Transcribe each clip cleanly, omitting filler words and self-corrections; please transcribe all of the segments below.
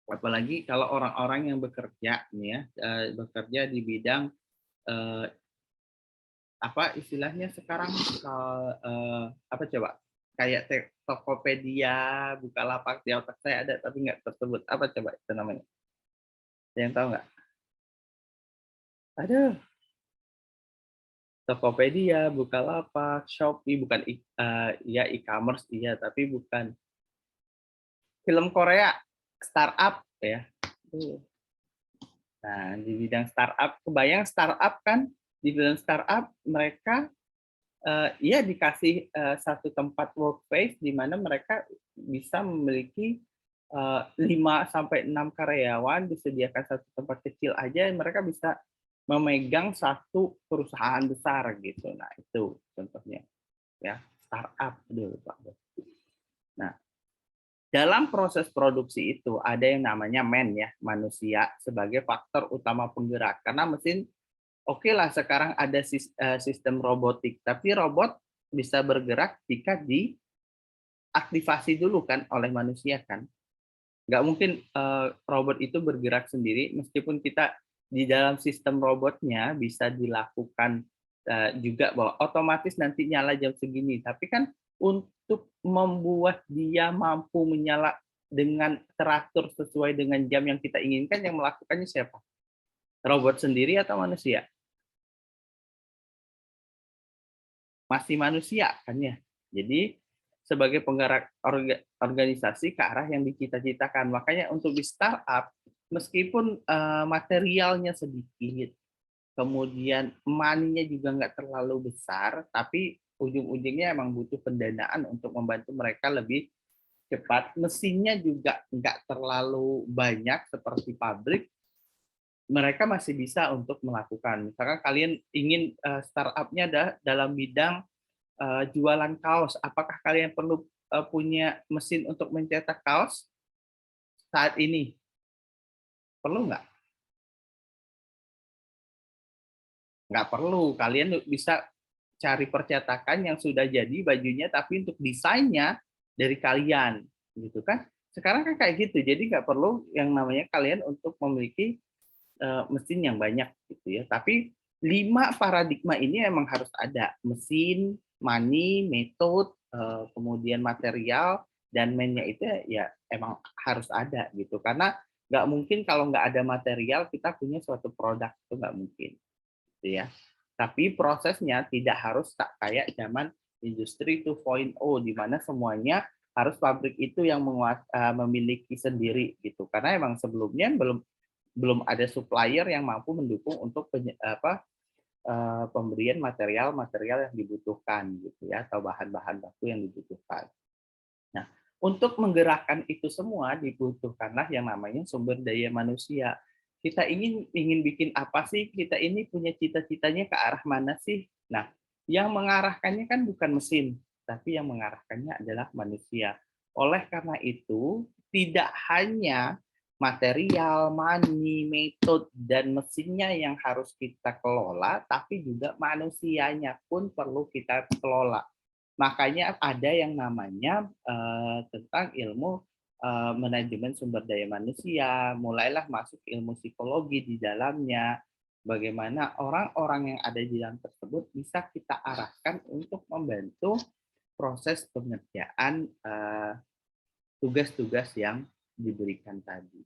Apalagi kalau orang-orang yang bekerja nih ya, bekerja di bidang, eee, apa istilahnya sekarang, apa coba, kayak Tokopedia, Bukalapak, di otak saya ada tapi nggak tersebut, apa coba itu namanya? Ada yang tahu nggak? Aduh, Tokopedia, Bukalapak, Shopee, bukan iya e-commerce iya, tapi bukan. Film Korea, startup ya. Nah, di bidang startup, kebayang startup kan, di bidang startup mereka, iya dikasih, satu tempat workspace di mana mereka bisa memiliki, 5 sampai 6 karyawan, disediakan satu tempat kecil aja, mereka bisa memegang satu perusahaan besar gitu. Nah, itu contohnya ya, startup dulu, Pak. Nah, dalam proses produksi itu ada yang namanya ya, manusia sebagai faktor utama penggerak. Karena mesin oke lah sekarang ada sistem robotik, tapi robot bisa bergerak jika diaktifasi dulu kan oleh manusia kan. Nggak mungkin robot itu bergerak sendiri meskipun kita di dalam sistem robotnya bisa dilakukan juga bahwa otomatis nanti nyala jam segini, tapi kan untuk membuat dia mampu menyala dengan teratur sesuai dengan jam yang kita inginkan, yang melakukannya siapa? Robot sendiri atau manusia? Masih manusia kan ya. Jadi sebagai penggerak organisasi ke arah yang dicita-citakan. Makanya untuk di startup, meskipun materialnya sedikit, kemudian money-nya juga nggak terlalu besar, tapi ujung-ujungnya emang butuh pendanaan untuk membantu mereka lebih cepat. Mesinnya juga nggak terlalu banyak seperti pabrik, mereka masih bisa untuk melakukan. Misalkan kalian ingin startup-nya dalam bidang jualan kaos, apakah kalian perlu punya mesin untuk mencetak kaos saat ini? Perlu nggak? Nggak perlu. Kalian bisa cari percetakan yang sudah jadi bajunya, tapi untuk desainnya dari kalian, gitu kan? Sekarang kan kayak gitu, jadi nggak perlu yang namanya kalian untuk memiliki mesin yang banyak, gitu ya. Tapi 5 paradigma ini emang harus ada, mesin, money, metode, kemudian material, dan man-nya itu ya emang harus ada gitu. Karena nggak mungkin kalau nggak ada material kita punya suatu produk, itu nggak mungkin gitu ya. Tapi prosesnya tidak harus tak kayak zaman industri 2.0 di mana semuanya harus pabrik itu yang memiliki sendiri gitu. Karena emang sebelumnya belum belum ada supplier yang mampu mendukung untuk pemberian material-material yang dibutuhkan gitu ya, atau bahan-bahan baku yang dibutuhkan. Nah, untuk menggerakkan itu semua dibutuhkanlah yang namanya sumber daya manusia. Kita ingin bikin apa sih? Kita ini punya cita-citanya ke arah mana sih? Nah, yang mengarahkannya kan bukan mesin, tapi yang mengarahkannya adalah manusia. Oleh karena itu, tidak hanya material, money, metode, dan mesinnya yang harus kita kelola, tapi juga manusianya pun perlu kita kelola. Makanya ada yang namanya tentang ilmu manajemen sumber daya manusia, mulailah masuk ilmu psikologi di dalamnya. Bagaimana orang-orang yang ada di dalam tersebut bisa kita arahkan untuk membantu proses pengerjaan tugas-tugas yang diberikan tadi,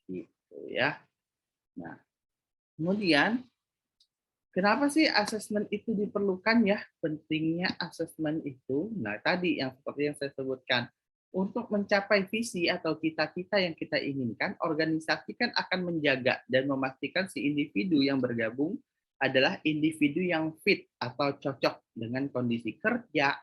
gitu ya. Nah, kemudian kenapa sih asesmen itu diperlukan ya? Pentingnya asesmen itu, nah tadi yang seperti yang saya sebutkan, untuk mencapai visi atau cita-cita yang kita inginkan, organisasi kan akan menjaga dan memastikan si individu yang bergabung adalah individu yang fit atau cocok dengan kondisi kerja,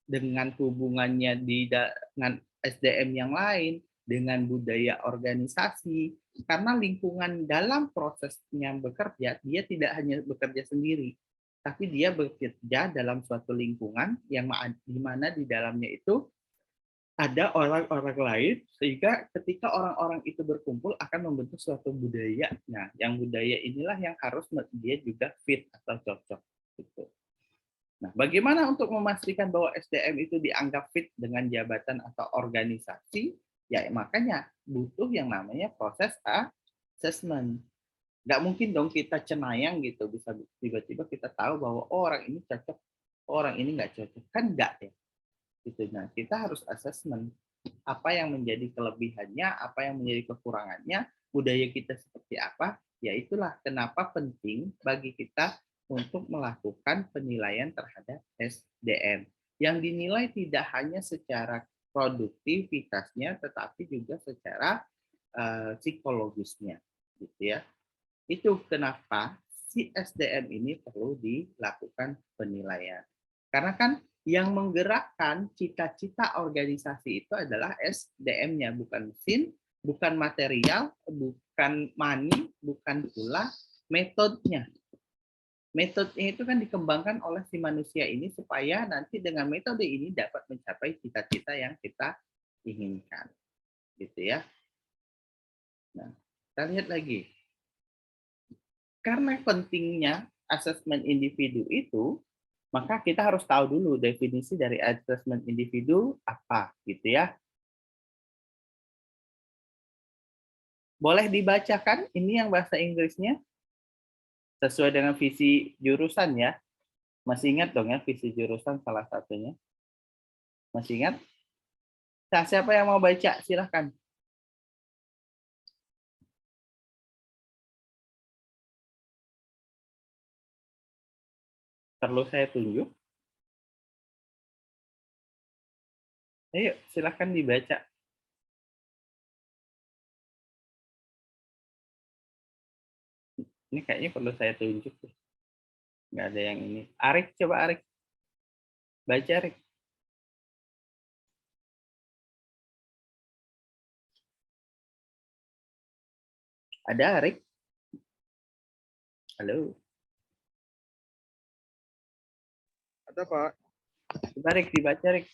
dengan hubungannya dengan SDM yang lain, dengan budaya organisasi, karena lingkungan dalam prosesnya bekerja, dia tidak hanya bekerja sendiri, tapi dia bekerja dalam suatu lingkungan yang di mana di dalamnya itu ada orang-orang lain, sehingga ketika orang-orang itu berkumpul akan membentuk suatu budaya. Nah, yang budaya inilah yang harus dia juga fit atau cocok. Gitu. Nah, bagaimana untuk memastikan bahwa SDM itu dianggap fit dengan jabatan atau organisasi? Ya makanya butuh yang namanya proses assessment. Nggak mungkin dong kita cenayang gitu, bisa tiba-tiba kita tahu bahwa oh, orang ini cocok, oh, orang ini nggak cocok. Kan nggak ya. Gitu. Nah, kita harus assessment apa yang menjadi kelebihannya, apa yang menjadi kekurangannya, budaya kita seperti apa. Ya itulah kenapa penting bagi kita untuk melakukan penilaian terhadap SDM. Yang dinilai tidak hanya secara produktivitasnya, tetapi juga secara psikologisnya, gitu ya. Itu kenapa si SDM ini perlu dilakukan penilaian. Karena kan yang menggerakkan cita-cita organisasi itu adalah SDM-nya, bukan mesin, bukan material, bukan money, bukan pula metodenya. Metodenya itu kan dikembangkan oleh si manusia ini supaya nanti dengan metode ini dapat mencapai cita-cita yang kita inginkan. Gitu ya. Nah, kita lihat lagi. Karena pentingnya asesmen individu itu, maka kita harus tahu dulu definisi dari asesmen individu apa, gitu ya. Boleh dibacakan ini yang bahasa Inggrisnya sesuai dengan visi jurusan ya. Masih ingat dong ya visi jurusan salah satunya? Masih ingat? Nah, siapa yang mau baca? Silahkan. Perlu saya tunjuk? Ayo, silahkan dibaca. Ini kayaknya perlu saya tunjuk. Nggak ada yang ini. Arik, coba Arik. Baca, Arik. Ada, Arik? Halo. Ada, Pak. Coba, Arik, dibaca, Arik.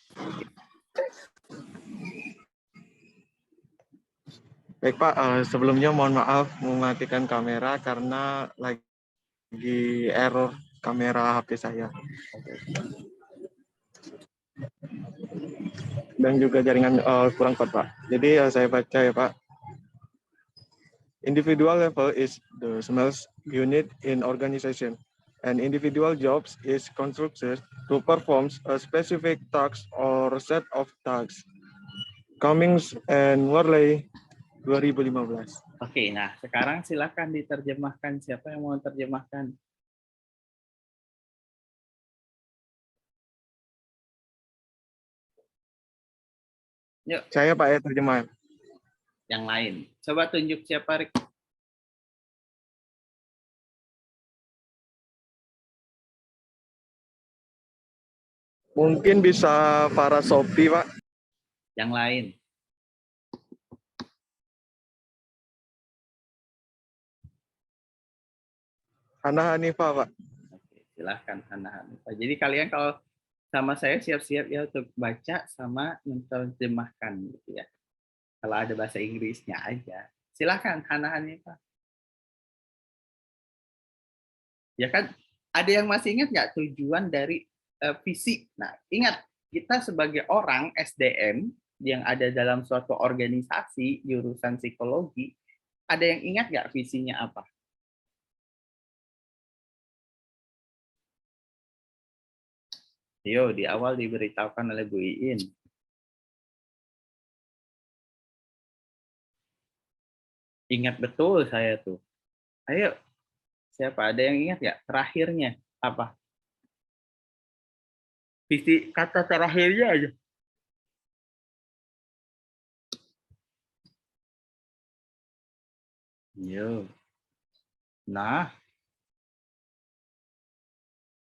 Baik, Pak. Sebelumnya mohon maaf mematikan kamera karena lagi error kamera HP saya. Dan juga jaringan kurang kuat, Pak. Jadi saya baca ya, Pak. Individual level is the smallest unit in organization. And individual jobs is constructed to perform a specific task or set of tasks. Cummings and Worley 2015. Oke, nah sekarang silakan diterjemahkan. Siapa yang mau terjemahkan? Yuk, Saya, Pak, ya terjemahan. yang lain. Coba tunjuk siapa, Rik. Mungkin bisa para Shopee, Pak. Yang lain. Hana Hanifah, Pak. Oke, silahkan Hana Hanifah. Jadi kalian kalau sama saya siap-siap ya untuk baca sama menerjemahkan gitu ya. Kalau ada bahasa Inggrisnya aja. Silahkan Hana Hanifah. Ya kan, ada yang masih ingat nggak tujuan dari visi? Nah, ingat, kita sebagai orang SDM yang ada dalam suatu organisasi jurusan psikologi, ada yang ingat nggak visinya apa? Yo, di awal diberitahukan oleh Bu Iin. Ingat betul saya tuh. Ayo, siapa? Ada yang ingat nggak? Terakhirnya apa? Visi kata terakhirnya aja. Yo. Nah,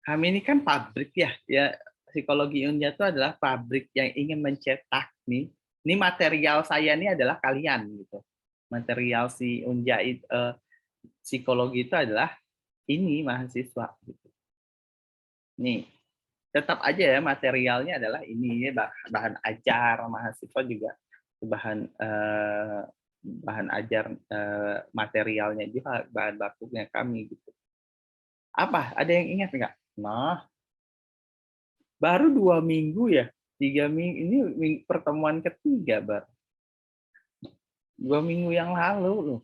kami ini kan pabrik ya. Ya, psikologi Unja itu adalah pabrik yang ingin mencetak nih. Ini material saya ini adalah kalian gitu. Material si Unja psikologi itu adalah ini mahasiswa gitu. Nih, tetap aja ya materialnya adalah ini ya, bahan ajar mahasiswa juga bahan ajar materialnya juga bahan bakunya kami gitu. Apa? Ada yang ingat nggak? Nah, baru 2 minggu ya, 3 minggu ini pertemuan ketiga baru. 2 minggu yang lalu loh.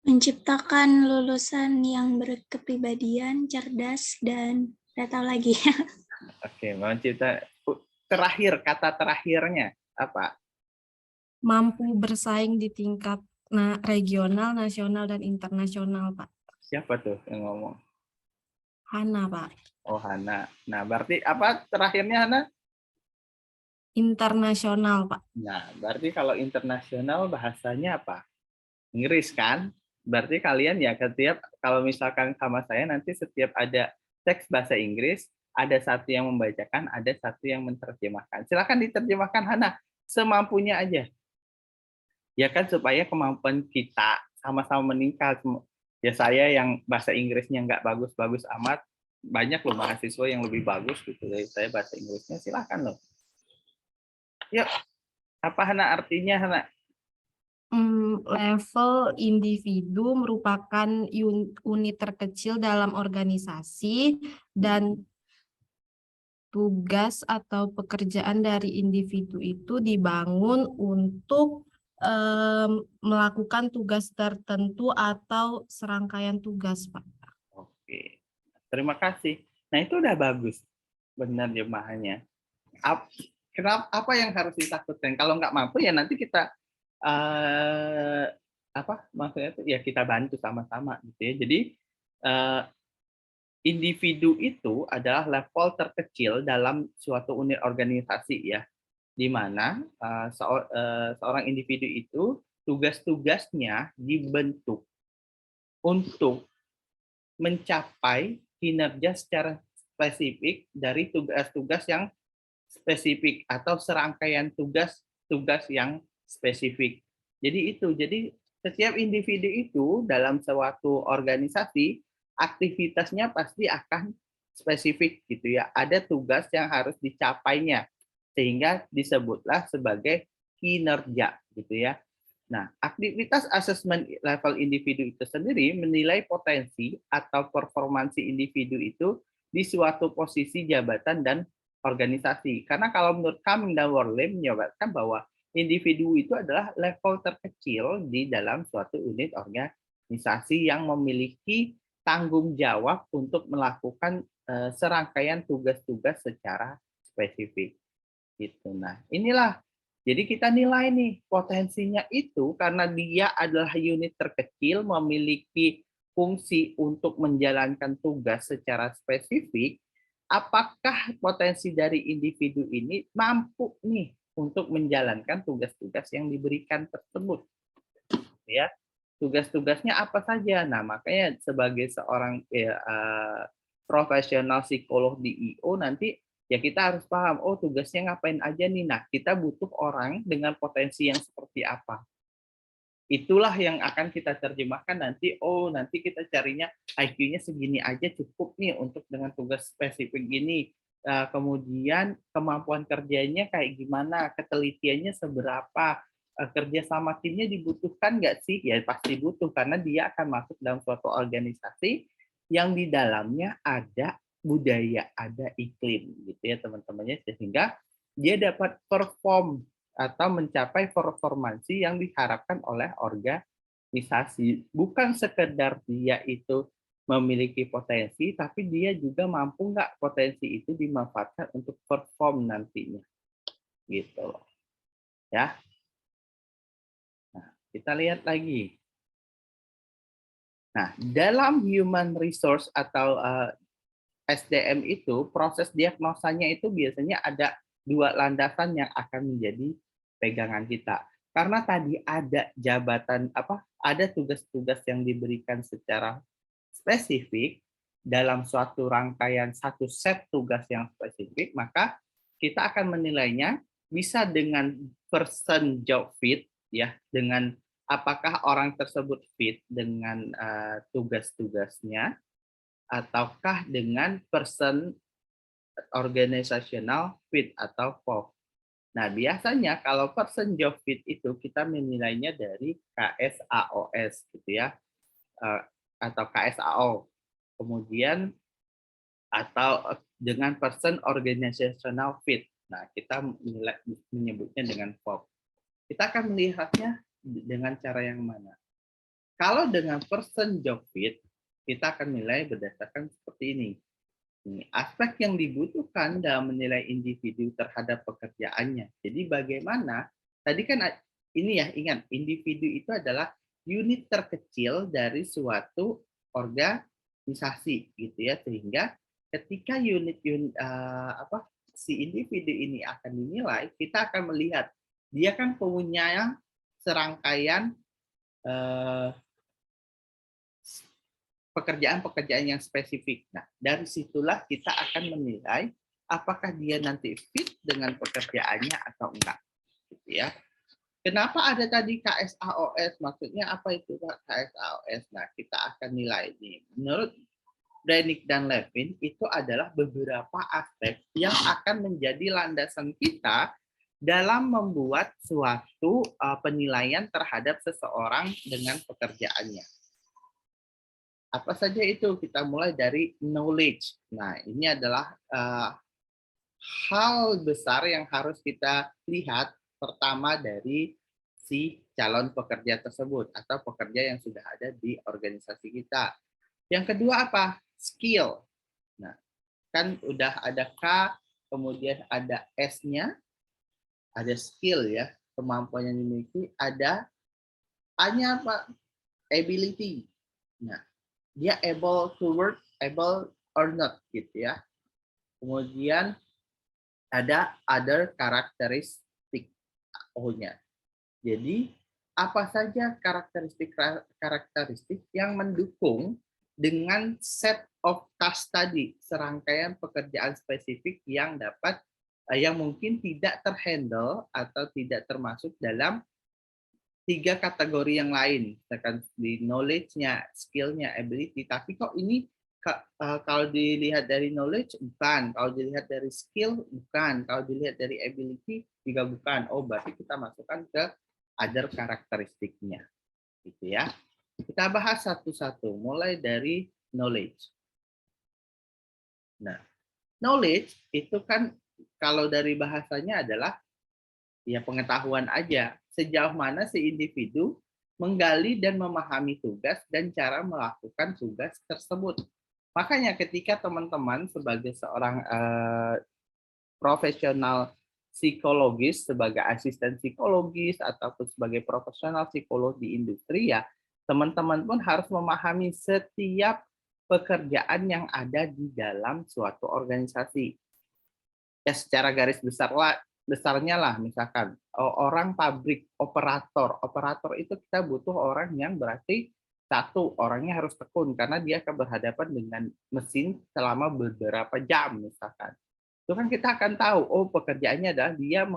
Menciptakan lulusan yang berkepribadian, cerdas, dan nggak tahu lagi. Oke, terakhir, kata terakhirnya apa? Mampu bersaing di tingkat regional, nasional, dan internasional, Pak. Siapa tuh yang ngomong? Hana, Pak. Oh, Hana. Nah, berarti apa terakhirnya, Hana? Internasional, Pak. Nah, berarti kalau internasional bahasanya apa? Inggris kan? Berarti kalian ya setiap kalau misalkan sama saya nanti setiap ada teks bahasa Inggris, ada satu yang membacakan, ada satu yang menerjemahkan. Silakan diterjemahkan, Hana, semampunya aja. Ya kan supaya kemampuan kita sama-sama meningkat. Ya saya yang bahasa Inggrisnya nggak bagus-bagus amat, banyak loh mahasiswa yang lebih bagus gitu dari saya bahasa Inggrisnya. Silakan loh. Yuk, apa Hana artinya, Hana? Level individu merupakan unit terkecil dalam organisasi dan tugas atau pekerjaan dari individu itu dibangun untuk melakukan tugas tertentu atau serangkaian tugas, Pak. Oke, terima kasih. Nah itu udah bagus, benar jemaahnya. Kenapa? Apa yang harus ditakutkan? Kalau nggak mampu ya nanti kita apa maksudnya itu ya kita bantu sama-sama gitu ya. Jadi individu itu adalah level terkecil dalam suatu unit organisasi ya, di mana seorang individu itu tugas-tugasnya dibentuk untuk mencapai kinerja secara spesifik dari tugas-tugas yang spesifik atau serangkaian tugas-tugas yang spesifik. Jadi setiap individu itu dalam suatu organisasi aktivitasnya pasti akan spesifik gitu ya. Ada tugas yang harus dicapainya sehingga disebutlah sebagai kinerja gitu ya. Nah, aktivitas asesmen level individu itu sendiri menilai potensi atau performansi individu itu di suatu posisi jabatan dan organisasi. Karena kalau menurut kami dan Worley menyebutkan bahwa individu itu adalah level terkecil di dalam suatu unit organisasi yang memiliki tanggung jawab untuk melakukan serangkaian tugas-tugas secara spesifik. Gitu. Nah, inilah jadi kita nilai nih potensinya itu karena dia adalah unit terkecil memiliki fungsi untuk menjalankan tugas secara spesifik, apakah potensi dari individu ini mampu nih untuk menjalankan tugas-tugas yang diberikan tersebut. Ya. Tugas-tugasnya apa saja? Nah, makanya sebagai seorang profesional psikolog di IO nanti ya kita harus paham, oh tugasnya ngapain aja nih. Nah, kita butuh orang dengan potensi yang seperti apa. Itulah yang akan kita terjemahkan nanti, oh nanti kita carinya IQ-nya segini aja cukup nih untuk dengan tugas spesifik gini. Kemudian kemampuan kerjanya kayak gimana, ketelitiannya seberapa, kerja sama timnya dibutuhkan nggak sih? Ya pasti butuh, karena dia akan masuk dalam suatu organisasi yang di dalamnya ada budaya, ada iklim gitu ya teman-temannya, sehingga dia dapat perform atau mencapai performansi yang diharapkan oleh organisasi. Bukan sekedar dia itu memiliki potensi, tapi dia juga mampu nggak potensi itu dimanfaatkan untuk perform nantinya. Gitu loh. Ya. Nah, kita lihat lagi. Nah, dalam human resource atau SDM itu, proses diagnosanya itu biasanya ada 2 landasan yang akan menjadi pegangan kita. Karena tadi ada jabatan ada tugas-tugas yang diberikan secara spesifik dalam suatu rangkaian satu set tugas yang spesifik, maka kita akan menilainya bisa dengan person job fit ya, dengan apakah orang tersebut fit dengan tugas-tugasnya, ataukah dengan person organizational fit atau POF. Nah, biasanya kalau person job fit itu kita menilainya dari KSAOS gitu ya, atau KSAO. Kemudian atau dengan person organizational fit. Nah, kita menyebutnya dengan POF. kita akan melihatnya dengan cara yang mana. Kalau dengan person job fit, kita akan nilai berdasarkan seperti ini. Ini aspek yang dibutuhkan dalam menilai individu terhadap pekerjaannya. Jadi bagaimana, tadi kan ini ya, ingat, individu itu adalah unit terkecil dari suatu organisasi gitu ya, sehingga ketika si individu ini akan dinilai, kita akan melihat dia kan punya serangkaian pekerjaan-pekerjaan yang spesifik. Nah, dari situlah kita akan menilai apakah dia nanti fit dengan pekerjaannya atau enggak. Gitu ya. Kenapa ada tadi KSAOS? Maksudnya apa itu KSAOS? Nah, kita akan nilai ini. Menurut Brannick dan Levin, itu adalah beberapa aspek yang akan menjadi landasan kita dalam membuat suatu penilaian terhadap seseorang dengan pekerjaannya. Apa saja itu? Kita mulai dari knowledge. Nah, ini adalah hal besar yang harus kita lihat pertama dari si calon pekerja tersebut atau pekerja yang sudah ada di organisasi kita. Yang kedua apa? Skill. Nah, kan udah ada K, kemudian ada S-nya, ada skill ya, kemampuan yang dimiliki, ada A-nya apa? Ability. Nah, dia able to work, able or not gitu ya. Kemudian ada other karakteristik O-nya. Jadi apa saja karakteristik yang mendukung dengan set of task tadi, serangkaian pekerjaan spesifik yang dapat yang mungkin tidak terhandle atau tidak termasuk dalam 3 kategori yang lain, misalkan di knowledge-nya, skill-nya, ability. Tapi kok ini kalau dilihat dari knowledge bukan, kalau dilihat dari skill bukan, kalau dilihat dari ability juga bukan. Oh, berarti kita masukkan ke other karakteristiknya, gitu ya. Kita bahas satu-satu, mulai dari knowledge. Nah, knowledge itu kan kalau dari bahasanya adalah ya pengetahuan aja. Sejauh mana si individu menggali dan memahami tugas dan cara melakukan tugas tersebut. Makanya ketika teman-teman sebagai seorang profesional psikologis, sebagai asisten psikologis, ataupun sebagai profesional psikolog di industri ya, teman-teman pun harus memahami setiap pekerjaan yang ada di dalam suatu organisasi. Ya secara garis besarnya lah, misalkan orang pabrik, operator itu kita butuh orang yang berarti satu, orangnya harus tekun karena dia akan berhadapan dengan mesin selama beberapa jam misalkan. Itu kan kita akan tahu, oh pekerjaannya adalah dia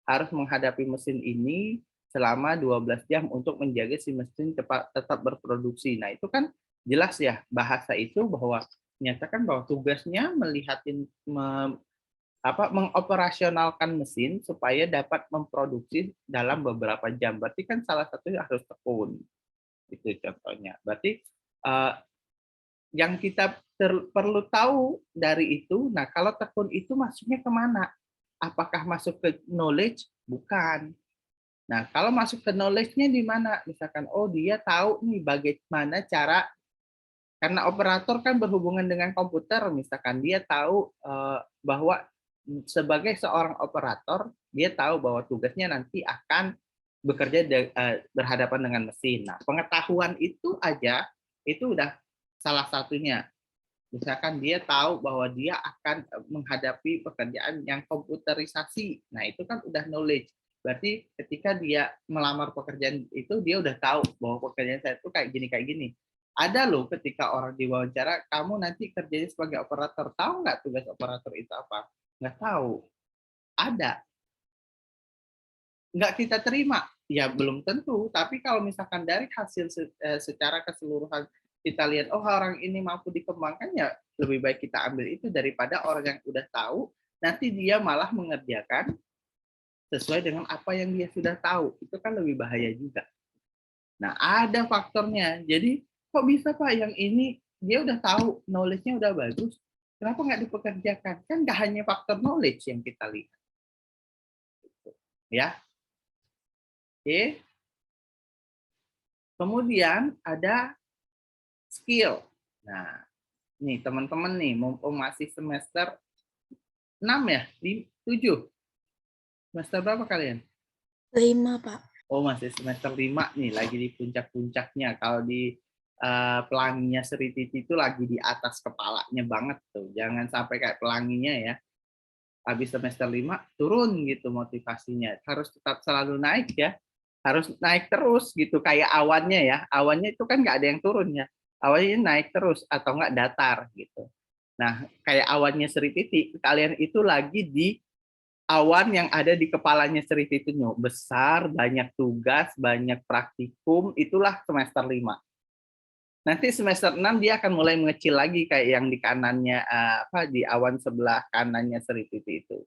harus menghadapi mesin ini selama 12 jam untuk menjaga si mesin tetap berproduksi. Nah itu kan jelas ya bahasa itu bahwa menyatakan bahwa tugasnya mengoperasionalkan mesin supaya dapat memproduksi dalam beberapa jam. Berarti kan salah satunya harus tekun. Itu contohnya. Berarti yang kita perlu tahu dari itu, nah kalau tekun itu masuknya kemana? Apakah masuk ke knowledge? Bukan. Nah kalau masuk ke knowledge-nya di mana? Misalkan, oh dia tahu nih bagaimana cara, karena operator kan berhubungan dengan komputer, misalkan dia tahu bahwa sebagai seorang operator, dia tahu bahwa tugasnya nanti akan bekerja berhadapan dengan mesin. Nah, pengetahuan itu aja, itu udah salah satunya. Misalkan dia tahu bahwa dia akan menghadapi pekerjaan yang komputerisasi. Nah, itu kan udah knowledge. Berarti ketika dia melamar pekerjaan itu, dia udah tahu bahwa pekerjaan saya itu kayak gini. Ada loh ketika orang diwawancara, kamu nanti kerjanya sebagai operator. Tahu nggak tugas operator itu apa? Nggak tahu. Ada. Nggak kita terima. Ya belum tentu. Tapi kalau misalkan dari hasil secara keseluruhan kita lihat, oh orang ini mampu dikembangkan, ya lebih baik kita ambil itu daripada orang yang udah tahu, nanti dia malah mengerjakan sesuai dengan apa yang dia sudah tahu. Itu kan lebih bahaya juga. Nah, ada faktornya. Jadi, kok bisa Pak yang ini dia udah tahu, knowledge-nya udah bagus, kenapa nggak dipekerjakan? Kan nggak hanya faktor knowledge yang kita lihat. Ya. Oke. Kemudian ada skill. Nah, nih teman-teman nih, mumpung masih semester 6 ya, 7. Semester berapa kalian? 5, Pak. Oh, masih semester 5 nih, lagi di puncak-puncaknya. Kalau di pelanginya Sri Titi itu lagi di atas kepalanya banget tuh. Jangan sampai kayak pelanginya ya. Habis semester 5 turun gitu motivasinya. Harus tetap selalu naik ya. Harus naik terus gitu kayak awannya ya. Awannya itu kan nggak ada yang turun ya. Awannya naik terus atau nggak datar gitu. Nah, kayak awannya Sri Titi, kalian itu lagi di awan yang ada di kepalanya Sri Titi besar, banyak tugas, banyak praktikum, itulah semester 5. Nanti semester 6 dia akan mulai mengecil lagi kayak yang di kanannya di awan sebelah kanannya Sri Titi itu.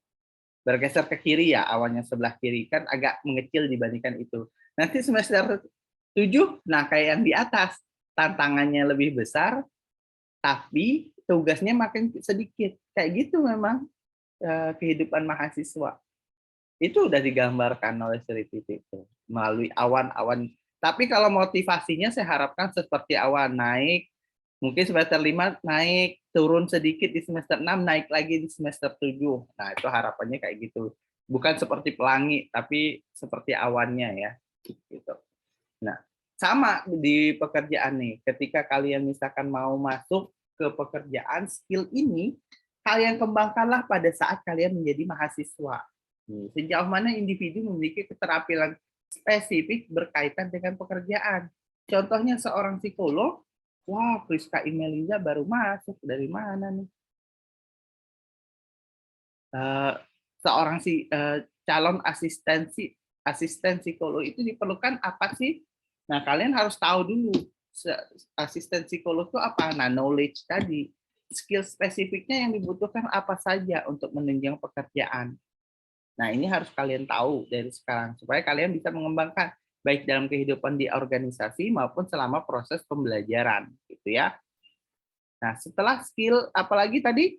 Bergeser ke kiri ya, awannya sebelah kiri kan agak mengecil dibandingkan itu. Nanti semester 7, nah kayak yang di atas, tantangannya lebih besar, tapi tugasnya makin sedikit. Kayak gitu memang kehidupan mahasiswa. Itu udah digambarkan oleh Sri Titi itu melalui awan-awan. Tapi kalau motivasinya saya harapkan seperti awan naik, mungkin semester 5 naik, turun sedikit di semester 6, naik lagi di semester 7. Nah, itu harapannya kayak gitu. Bukan seperti pelangi, tapi seperti awannya ya. Gitu. Nah, sama di pekerjaan nih. Ketika kalian misalkan mau masuk ke pekerjaan, skill ini kalian kembangkanlah pada saat kalian menjadi mahasiswa. Sejauh mana individu memiliki keterampilan spesifik berkaitan dengan pekerjaan. Contohnya seorang psikolog, wah Priska Imelda baru masuk, dari mana nih? Seorang calon asisten psikolog itu diperlukan apa sih? Nah, kalian harus tahu dulu asisten psikolog itu apa. Nah, knowledge tadi, skill spesifiknya yang dibutuhkan apa saja untuk menunjang pekerjaan. Nah, ini harus kalian tahu dari sekarang supaya kalian bisa mengembangkan baik dalam kehidupan di organisasi maupun selama proses pembelajaran, gitu ya. Nah, setelah skill apalagi tadi?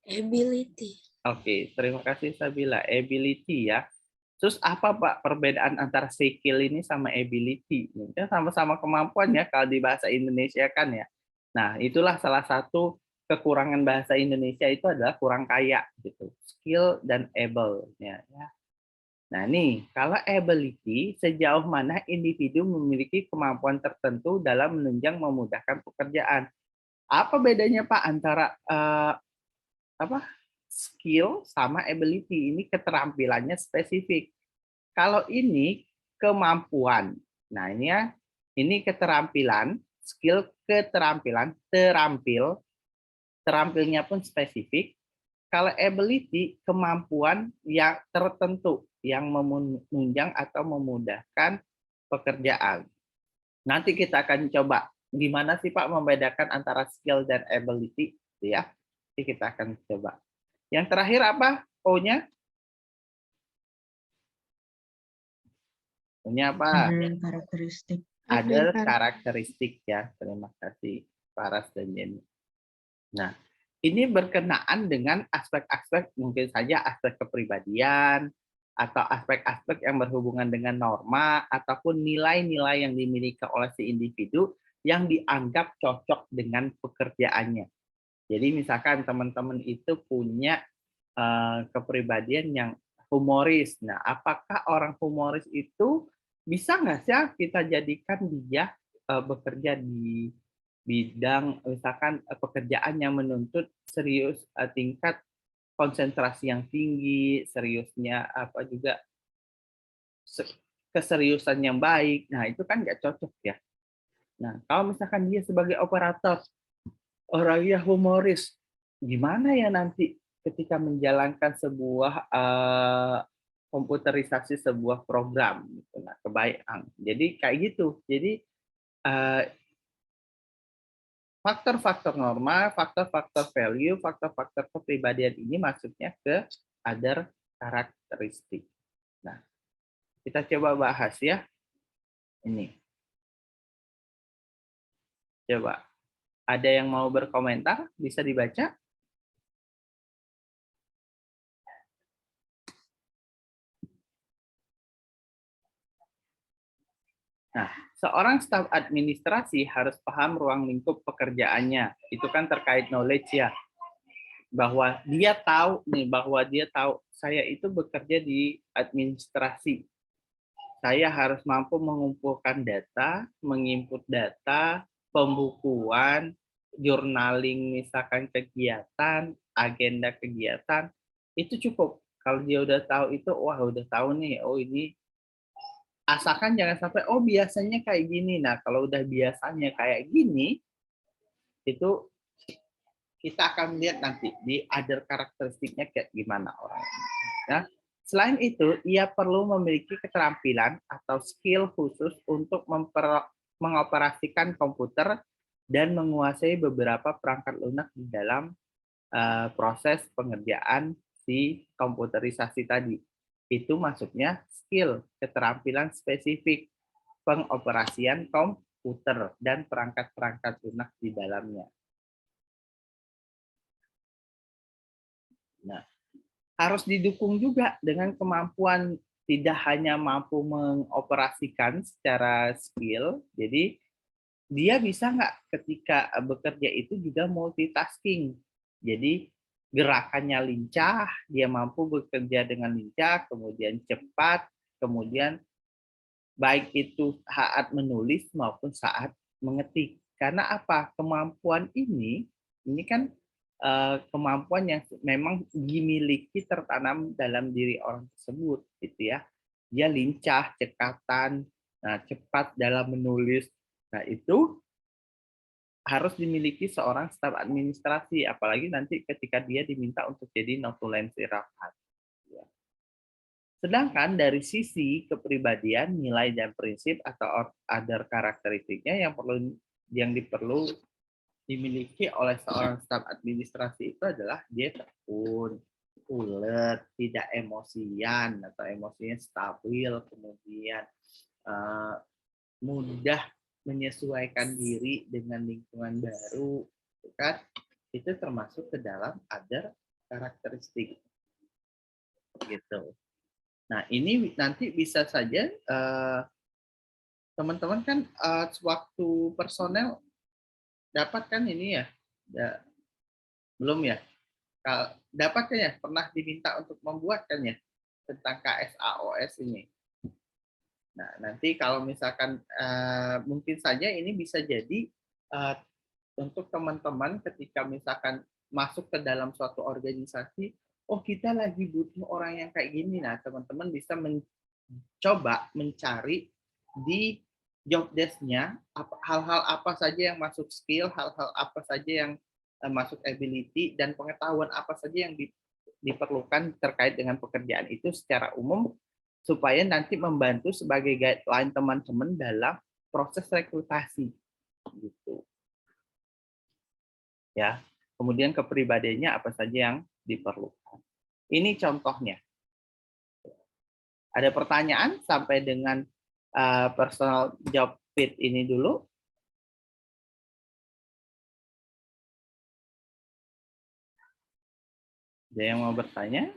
Ability. Oke, terima kasih Sabila. Ability ya. Terus apa Pak perbedaan antara skill ini sama ability? Ya sama-sama kemampuan ya kalau di bahasa Indonesia kan ya. Nah, itulah salah satu kekurangan bahasa Indonesia itu adalah kurang kaya gitu. Skill dan able ya. Nah, nih, kalau ability sejauh mana individu memiliki kemampuan tertentu dalam menunjang memudahkan pekerjaan. Apa bedanya Pak antara skill sama ability? Ini keterampilannya spesifik. Kalau ini kemampuan. Nah, ini ya, ini keterampilan, skill keterampilan, terampilnya pun spesifik. Kalau ability, kemampuan yang tertentu yang menunjang atau memudahkan pekerjaan. Nanti kita akan coba gimana sih Pak membedakan antara skill dan ability, ya. Nanti kita akan coba. Yang terakhir apa? O-nya? O-nya apa? Karakteristik. Ada karakteristik ya. Terima kasih Paras dan Jenny. Nah, ini berkenaan dengan aspek-aspek mungkin saja aspek kepribadian atau aspek-aspek yang berhubungan dengan norma ataupun nilai-nilai yang dimiliki oleh si individu yang dianggap cocok dengan pekerjaannya. Jadi misalkan teman-teman itu punya kepribadian yang humoris. Nah, apakah orang humoris itu bisa nggak sih kita jadikan dia bekerja di bidang misalkan pekerjaan yang menuntut serius tingkat konsentrasi yang tinggi, seriusnya apa juga keseriusan yang baik. Nah, itu kan nggak cocok ya. Nah, kalau misalkan dia sebagai operator, orangnya humoris, gimana ya nanti ketika menjalankan sebuah komputerisasi sebuah program gitu. Nah, kebayang. Jadi kayak gitu. Jadi faktor-faktor norma, faktor-faktor value, faktor-faktor kepribadian ini masuknya ke other karakteristik. Nah, kita coba bahas ya. Ini. Coba. Ada yang mau berkomentar? Bisa dibaca? Nah, seorang staf administrasi harus paham ruang lingkup pekerjaannya. Itu kan terkait knowledge ya. Bahwa dia tahu saya itu bekerja di administrasi. Saya harus mampu mengumpulkan data, menginput data, pembukuan, journaling misalkan kegiatan, agenda kegiatan, itu cukup. Kalau dia udah tahu itu, wah udah tahu nih, oh ini, asalkan jangan sampai, oh biasanya kayak gini. Nah, kalau udah biasanya kayak gini, itu kita akan lihat nanti di other karakteristiknya kayak gimana orangnya. Ya. Selain itu, ia perlu memiliki keterampilan atau skill khusus untuk mengoperasikan komputer dan menguasai beberapa perangkat lunak di dalam proses pengerjaan si komputerisasi tadi. Itu maksudnya skill, keterampilan spesifik pengoperasian komputer dan perangkat-perangkat lunak di dalamnya. Nah, harus didukung juga dengan kemampuan tidak hanya mampu mengoperasikan secara skill, jadi dia bisa nggak ketika bekerja itu juga multitasking. Jadi gerakannya lincah, dia mampu bekerja dengan lincah, kemudian cepat, kemudian baik itu saat menulis maupun saat mengetik. Karena apa? Kemampuan ini kan kemampuan yang memang dimiliki tertanam dalam diri orang tersebut, gitu ya. Dia lincah, cekatan, nah, cepat dalam menulis. Nah, itu harus dimiliki seorang staf administrasi, apalagi nanti ketika dia diminta untuk jadi notulensi rapat. Sedangkan dari sisi kepribadian, nilai dan prinsip atau other karakteristiknya yang diperlu dimiliki oleh seorang staf administrasi itu adalah dia tekun, ulet, tidak emosian atau emosinya stabil, kemudian mudah menyesuaikan diri dengan lingkungan baru, kan? Itu termasuk ke dalam other karakteristik, gitu. Nah, ini nanti bisa saja teman-teman kan sewaktu personel dapat kan ini ya, belum ya? Dapat kan ya, pernah diminta untuk membuat kan ya tentang KSAOS ini. Nah, nanti kalau misalkan mungkin saja ini bisa jadi untuk teman-teman ketika misalkan masuk ke dalam suatu organisasi, oh kita lagi butuh orang yang kayak gini. Nah, teman-teman bisa mencoba mencari di job desk-nya hal-hal apa saja yang masuk skill, hal-hal apa saja yang masuk ability, dan pengetahuan apa saja yang diperlukan terkait dengan pekerjaan itu secara umum, supaya nanti membantu sebagai guideline teman-teman dalam proses rekrutasi, gitu. Ya, kemudian kepribadiannya apa saja yang diperlukan. Ini contohnya. Ada pertanyaan sampai dengan personal job fit ini dulu? Ada yang mau bertanya?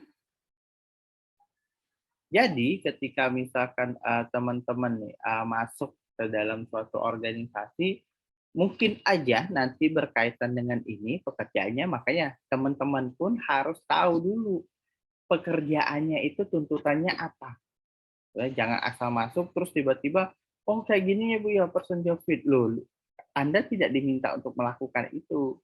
Jadi ketika misalkan teman-teman nih masuk ke dalam suatu organisasi, mungkin aja nanti berkaitan dengan ini pekerjaannya, makanya teman-teman pun harus tahu dulu pekerjaannya itu tuntutannya apa. Jangan asal masuk terus tiba-tiba, oh kayak gini ya Bu ya person job fit, loh. Anda tidak diminta untuk melakukan itu,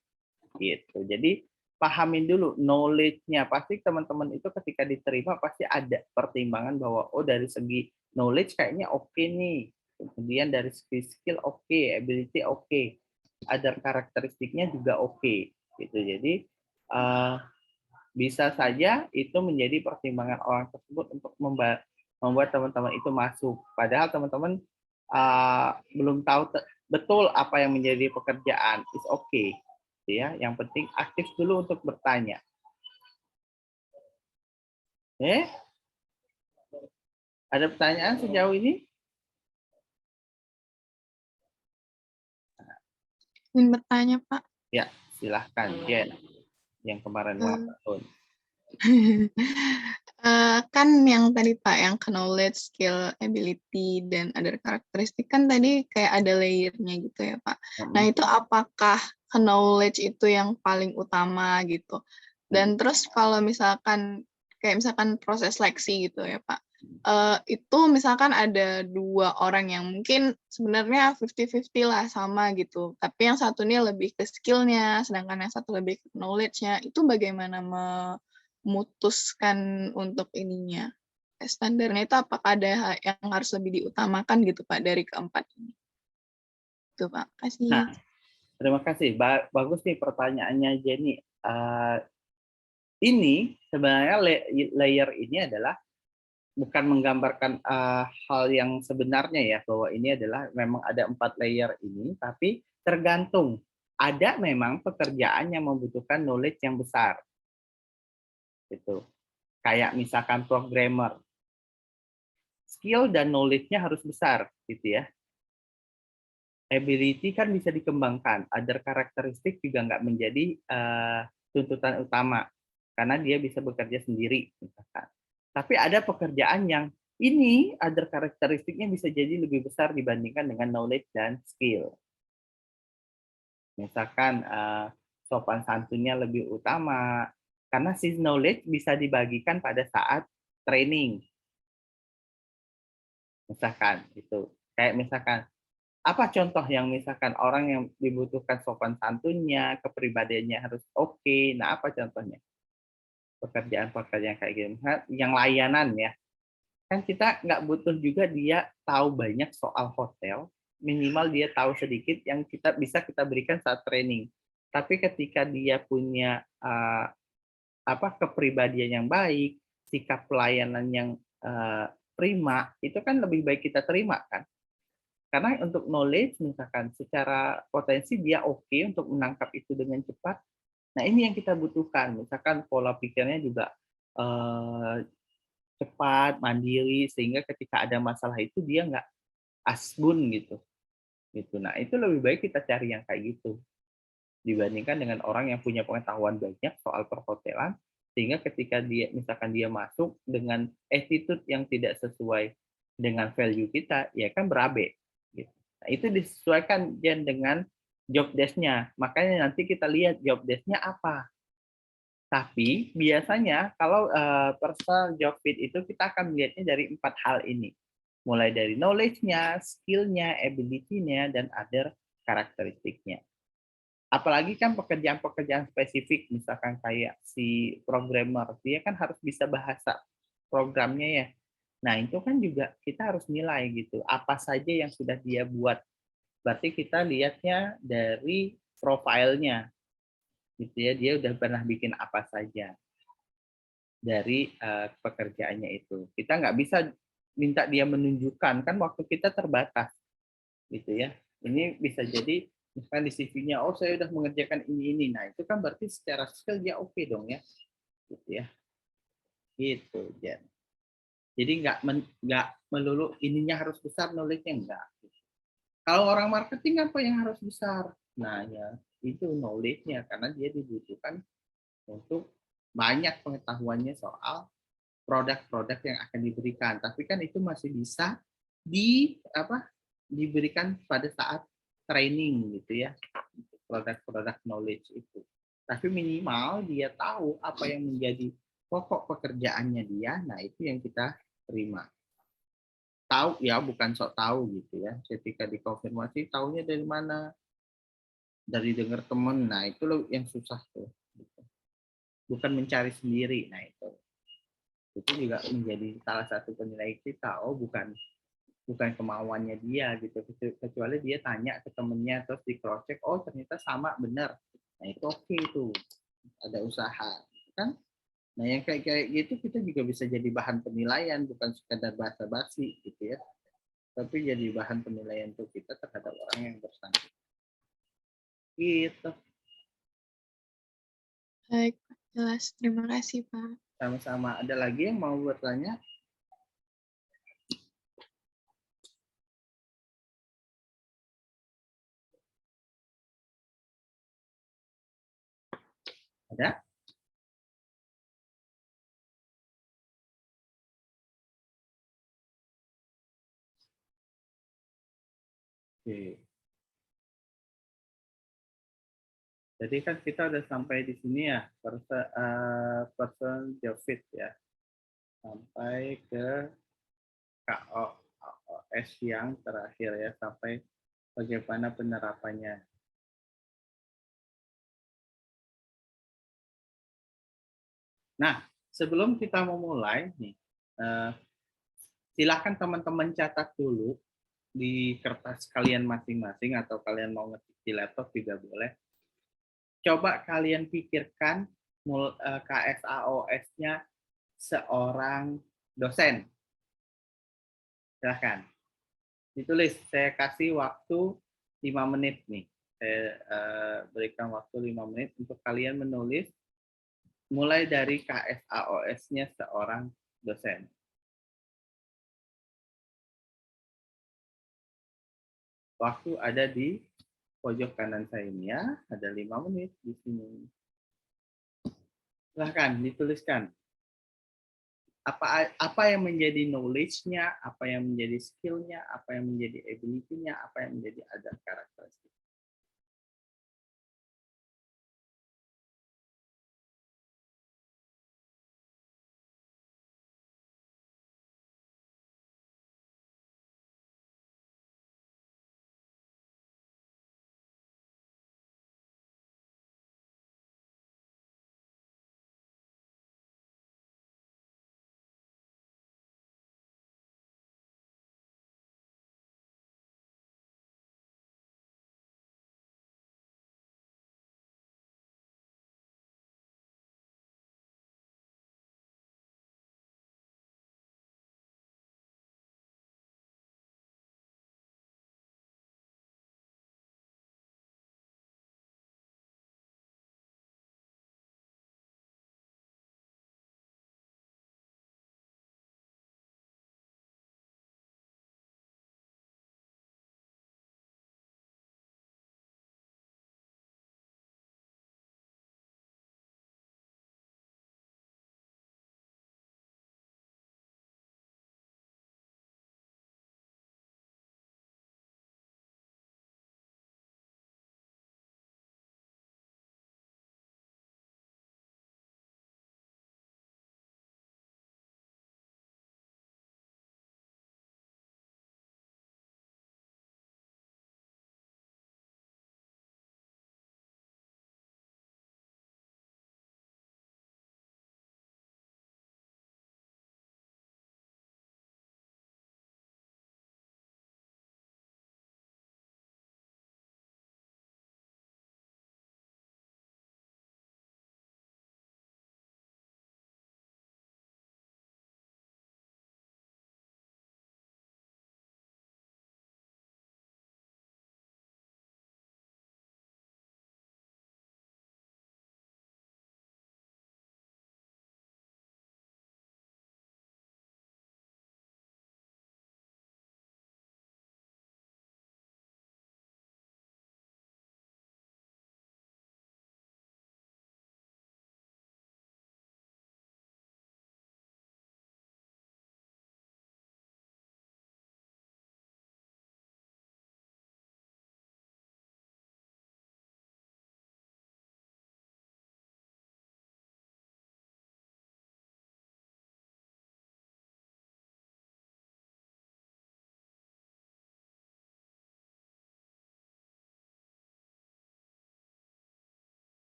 gitu. Jadi pahamin dulu knowledge-nya. Pasti teman-teman itu ketika diterima pasti ada pertimbangan bahwa oh dari segi knowledge kayaknya oke nih. Kemudian dari segi skill oke, ability oke. Ada karakteristiknya juga oke, gitu. Jadi bisa saja itu menjadi pertimbangan orang tersebut untuk membuat teman-teman itu masuk. Padahal teman-teman belum tahu betul apa yang menjadi pekerjaan. It's okay. Ya, yang penting aktif dulu untuk bertanya. Ada pertanyaan sejauh ini? Ingin bertanya, Pak. Ya, silahkan, Jen. Yang kemarin ulang tahun. Kan yang tadi Pak, yang knowledge, skill, ability, dan other karakteristik kan tadi kayak ada layer-nya gitu ya Pak. Nah itu apakah knowledge itu yang paling utama gitu? Dan terus kalau misalkan kayak misalkan proses seleksi gitu ya Pak, itu misalkan ada 2 orang yang mungkin sebenarnya 50-50 lah sama gitu, tapi yang satu ini lebih ke skill-nya, sedangkan yang satu lebih ke knowledge-nya, itu bagaimana memutuskan untuk ininya, standarnya itu apakah ada yang harus lebih diutamakan gitu Pak dari keempat ini? Itu Pak, Nah, kasih. terima kasih. Bagus nih pertanyaannya Jenny. Ini sebenarnya layer ini adalah bukan menggambarkan hal yang sebenarnya ya, bahwa ini adalah memang ada 4 layer ini, tapi tergantung. Ada memang pekerjaan yang membutuhkan knowledge yang besar. Gitu. Kayak misalkan programmer. Skill dan knowledge-nya harus besar gitu ya. Ability kan bisa dikembangkan, other karakteristik juga nggak menjadi tuntutan utama karena dia bisa bekerja sendiri misalkan. Tapi ada pekerjaan yang ini other karakteristiknya bisa jadi lebih besar dibandingkan dengan knowledge dan skill. Misalkan sopan santunnya lebih utama karena si knowledge bisa dibagikan pada saat training. Misalkan itu kayak misalkan apa contoh yang misalkan orang yang dibutuhkan sopan santunnya, kepribadiannya harus oke. Nah, apa contohnya? Pekerjaan-pekerjaan kayak gitu. Yang layanan ya. Kan kita nggak butuh juga dia tahu banyak soal hotel, minimal dia tahu sedikit yang kita berikan saat training. Tapi ketika dia punya kepribadian yang baik, sikap pelayanan yang prima, itu kan lebih baik kita terima kan. Karena untuk knowledge misalkan secara potensi dia oke untuk menangkap itu dengan cepat. Nah ini yang kita butuhkan. Misalkan pola pikirnya juga cepat, mandiri, sehingga ketika ada masalah itu dia nggak asbun gitu. Nah itu lebih baik kita cari yang kayak gitu dibandingkan dengan orang yang punya pengetahuan banyak soal perhotelan, sehingga ketika dia misalkan dia masuk dengan attitude yang tidak sesuai dengan value kita, ya kan berabe. Gitu. Nah, itu disesuaikan Jen dengan job desk-nya. Makanya nanti kita lihat job desk-nya apa. Tapi biasanya kalau personal job fit itu kita akan melihatnya dari 4 hal ini. Mulai dari knowledge-nya, skill-nya, ability-nya, dan other karakteristiknya. Apalagi kan pekerjaan-pekerjaan spesifik, misalkan kayak si programmer, dia kan harus bisa bahasa programnya ya. Nah, itu kan juga kita harus nilai gitu, apa saja yang sudah dia buat. Berarti kita lihatnya dari profilnya, gitu ya, dia udah pernah bikin apa saja dari pekerjaannya itu. Kita nggak bisa minta dia menunjukkan, kan waktu kita terbatas, gitu ya. Ini bisa jadi misalkan di CV-nya, oh saya udah mengerjakan ini. Nah itu kan berarti secara skill dia oke dong ya, gitu ya. Gitu, Jen. Jadi nggak melulu ininya harus besar, knowledge-nya enggak. Kalau orang marketing apa yang harus besar? Nah ya itu knowledge-nya karena dia dibutuhkan untuk banyak pengetahuannya soal produk-produk yang akan diberikan. Tapi kan itu masih bisa diberikan pada saat training gitu ya, produk-produk knowledge itu. Tapi minimal dia tahu apa yang menjadi pokok pekerjaannya dia, nah itu yang kita terima. Tahu ya, bukan sok tahu gitu ya. Ketika dikonfirmasi, tahunya dari mana? Dari dengar teman, nah itu loh yang susah tuh. Gitu. Bukan mencari sendiri, nah itu juga menjadi salah satu penilai kita. Oh bukan kemauannya dia gitu, kecuali dia tanya ke temennya terus di cross check, oh ternyata sama benar, nah itu oke itu ada usaha kan. Nah yang kayak gitu kita juga bisa jadi bahan penilaian, bukan sekedar basa-basi gitu ya, tapi jadi bahan penilaian untuk kita terhadap orang yang bersangkutan gitu. Baik, jelas. Terima kasih Pak. Sama-sama. Ada lagi yang mau bertanya? Ada? Oke. Jadi kan kita udah sampai di sini ya, person job fit ya, sampai ke KOS yang terakhir ya, sampai bagaimana penerapannya. Nah, sebelum kita memulai nih, silakan teman-teman catat dulu di kertas kalian masing-masing atau kalian mau ngetik di laptop juga boleh. Coba kalian pikirkan KSAOS-nya seorang dosen. Silahkan. Ditulis, saya kasih waktu 5 menit nih. Saya berikan waktu 5 menit untuk kalian menulis mulai dari KSAOS-nya seorang dosen. Waktu ada di pojok kanan saya ini ya, ada 5 menit di sini. Silahkan dituliskan. Apa yang menjadi knowledge-nya, apa yang menjadi skill-nya, apa yang menjadi ability-nya, apa yang menjadi other karakteristik.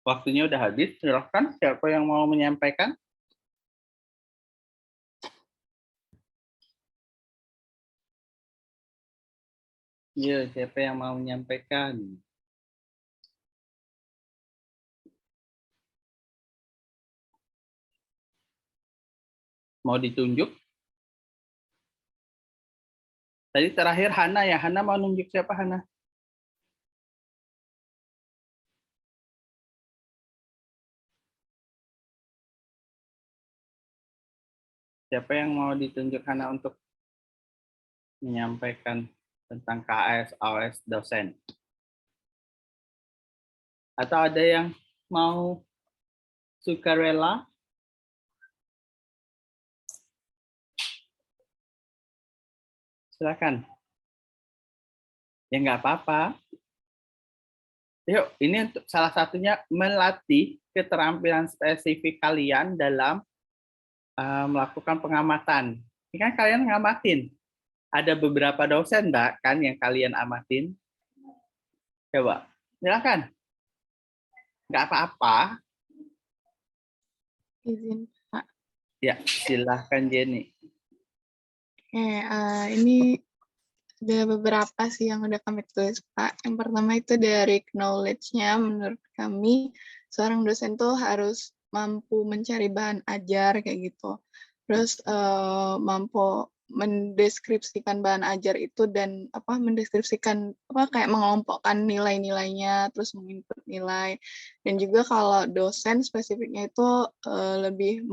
Waktunya udah habis, silahkan siapa yang mau menyampaikan? Iya, siapa yang mau menyampaikan? Mau ditunjuk? Tadi terakhir Hana ya, Hana mau nunjuk siapa Hana? Siapa yang mau ditunjuk Hana untuk menyampaikan tentang KS, AOS, dosen? Atau ada yang mau sukarela? Silakan. Ya nggak apa-apa. Yuk, ini untuk salah satunya melatih keterampilan spesifik kalian dalam melakukan pengamatan. Ini kan kalian ngamatin. Ada beberapa dosen, Mbak, kan yang kalian amatin. Coba, silakan. Nggak apa-apa. Izin, Pak. Ya, silahkan Jenny. Ini ada beberapa sih yang udah kami tulis, Pak. Yang pertama itu dari knowledge-nya, menurut kami, seorang dosen tuh harus mampu mencari bahan ajar, kayak gitu. Terus mampu mendeskripsikan bahan ajar itu dan mendeskripsikan kayak mengelompokkan nilai-nilainya, terus menginput nilai. Dan juga kalau dosen spesifiknya itu lebih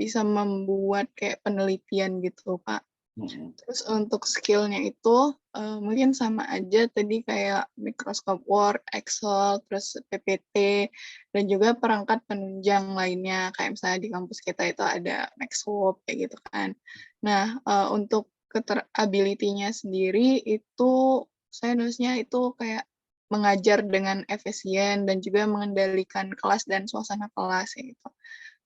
bisa membuat kayak penelitian gitu, Pak. Terus untuk skill-nya itu mungkin sama aja tadi kayak Microsoft Word, Excel, terus PPT, dan juga perangkat penunjang lainnya. Kayak misalnya di kampus kita itu ada Maxword, kayak gitu kan. Nah, untuk ability-nya sendiri itu saya nulisnya itu kayak mengajar dengan efisien dan juga mengendalikan kelas dan suasana kelas gitu.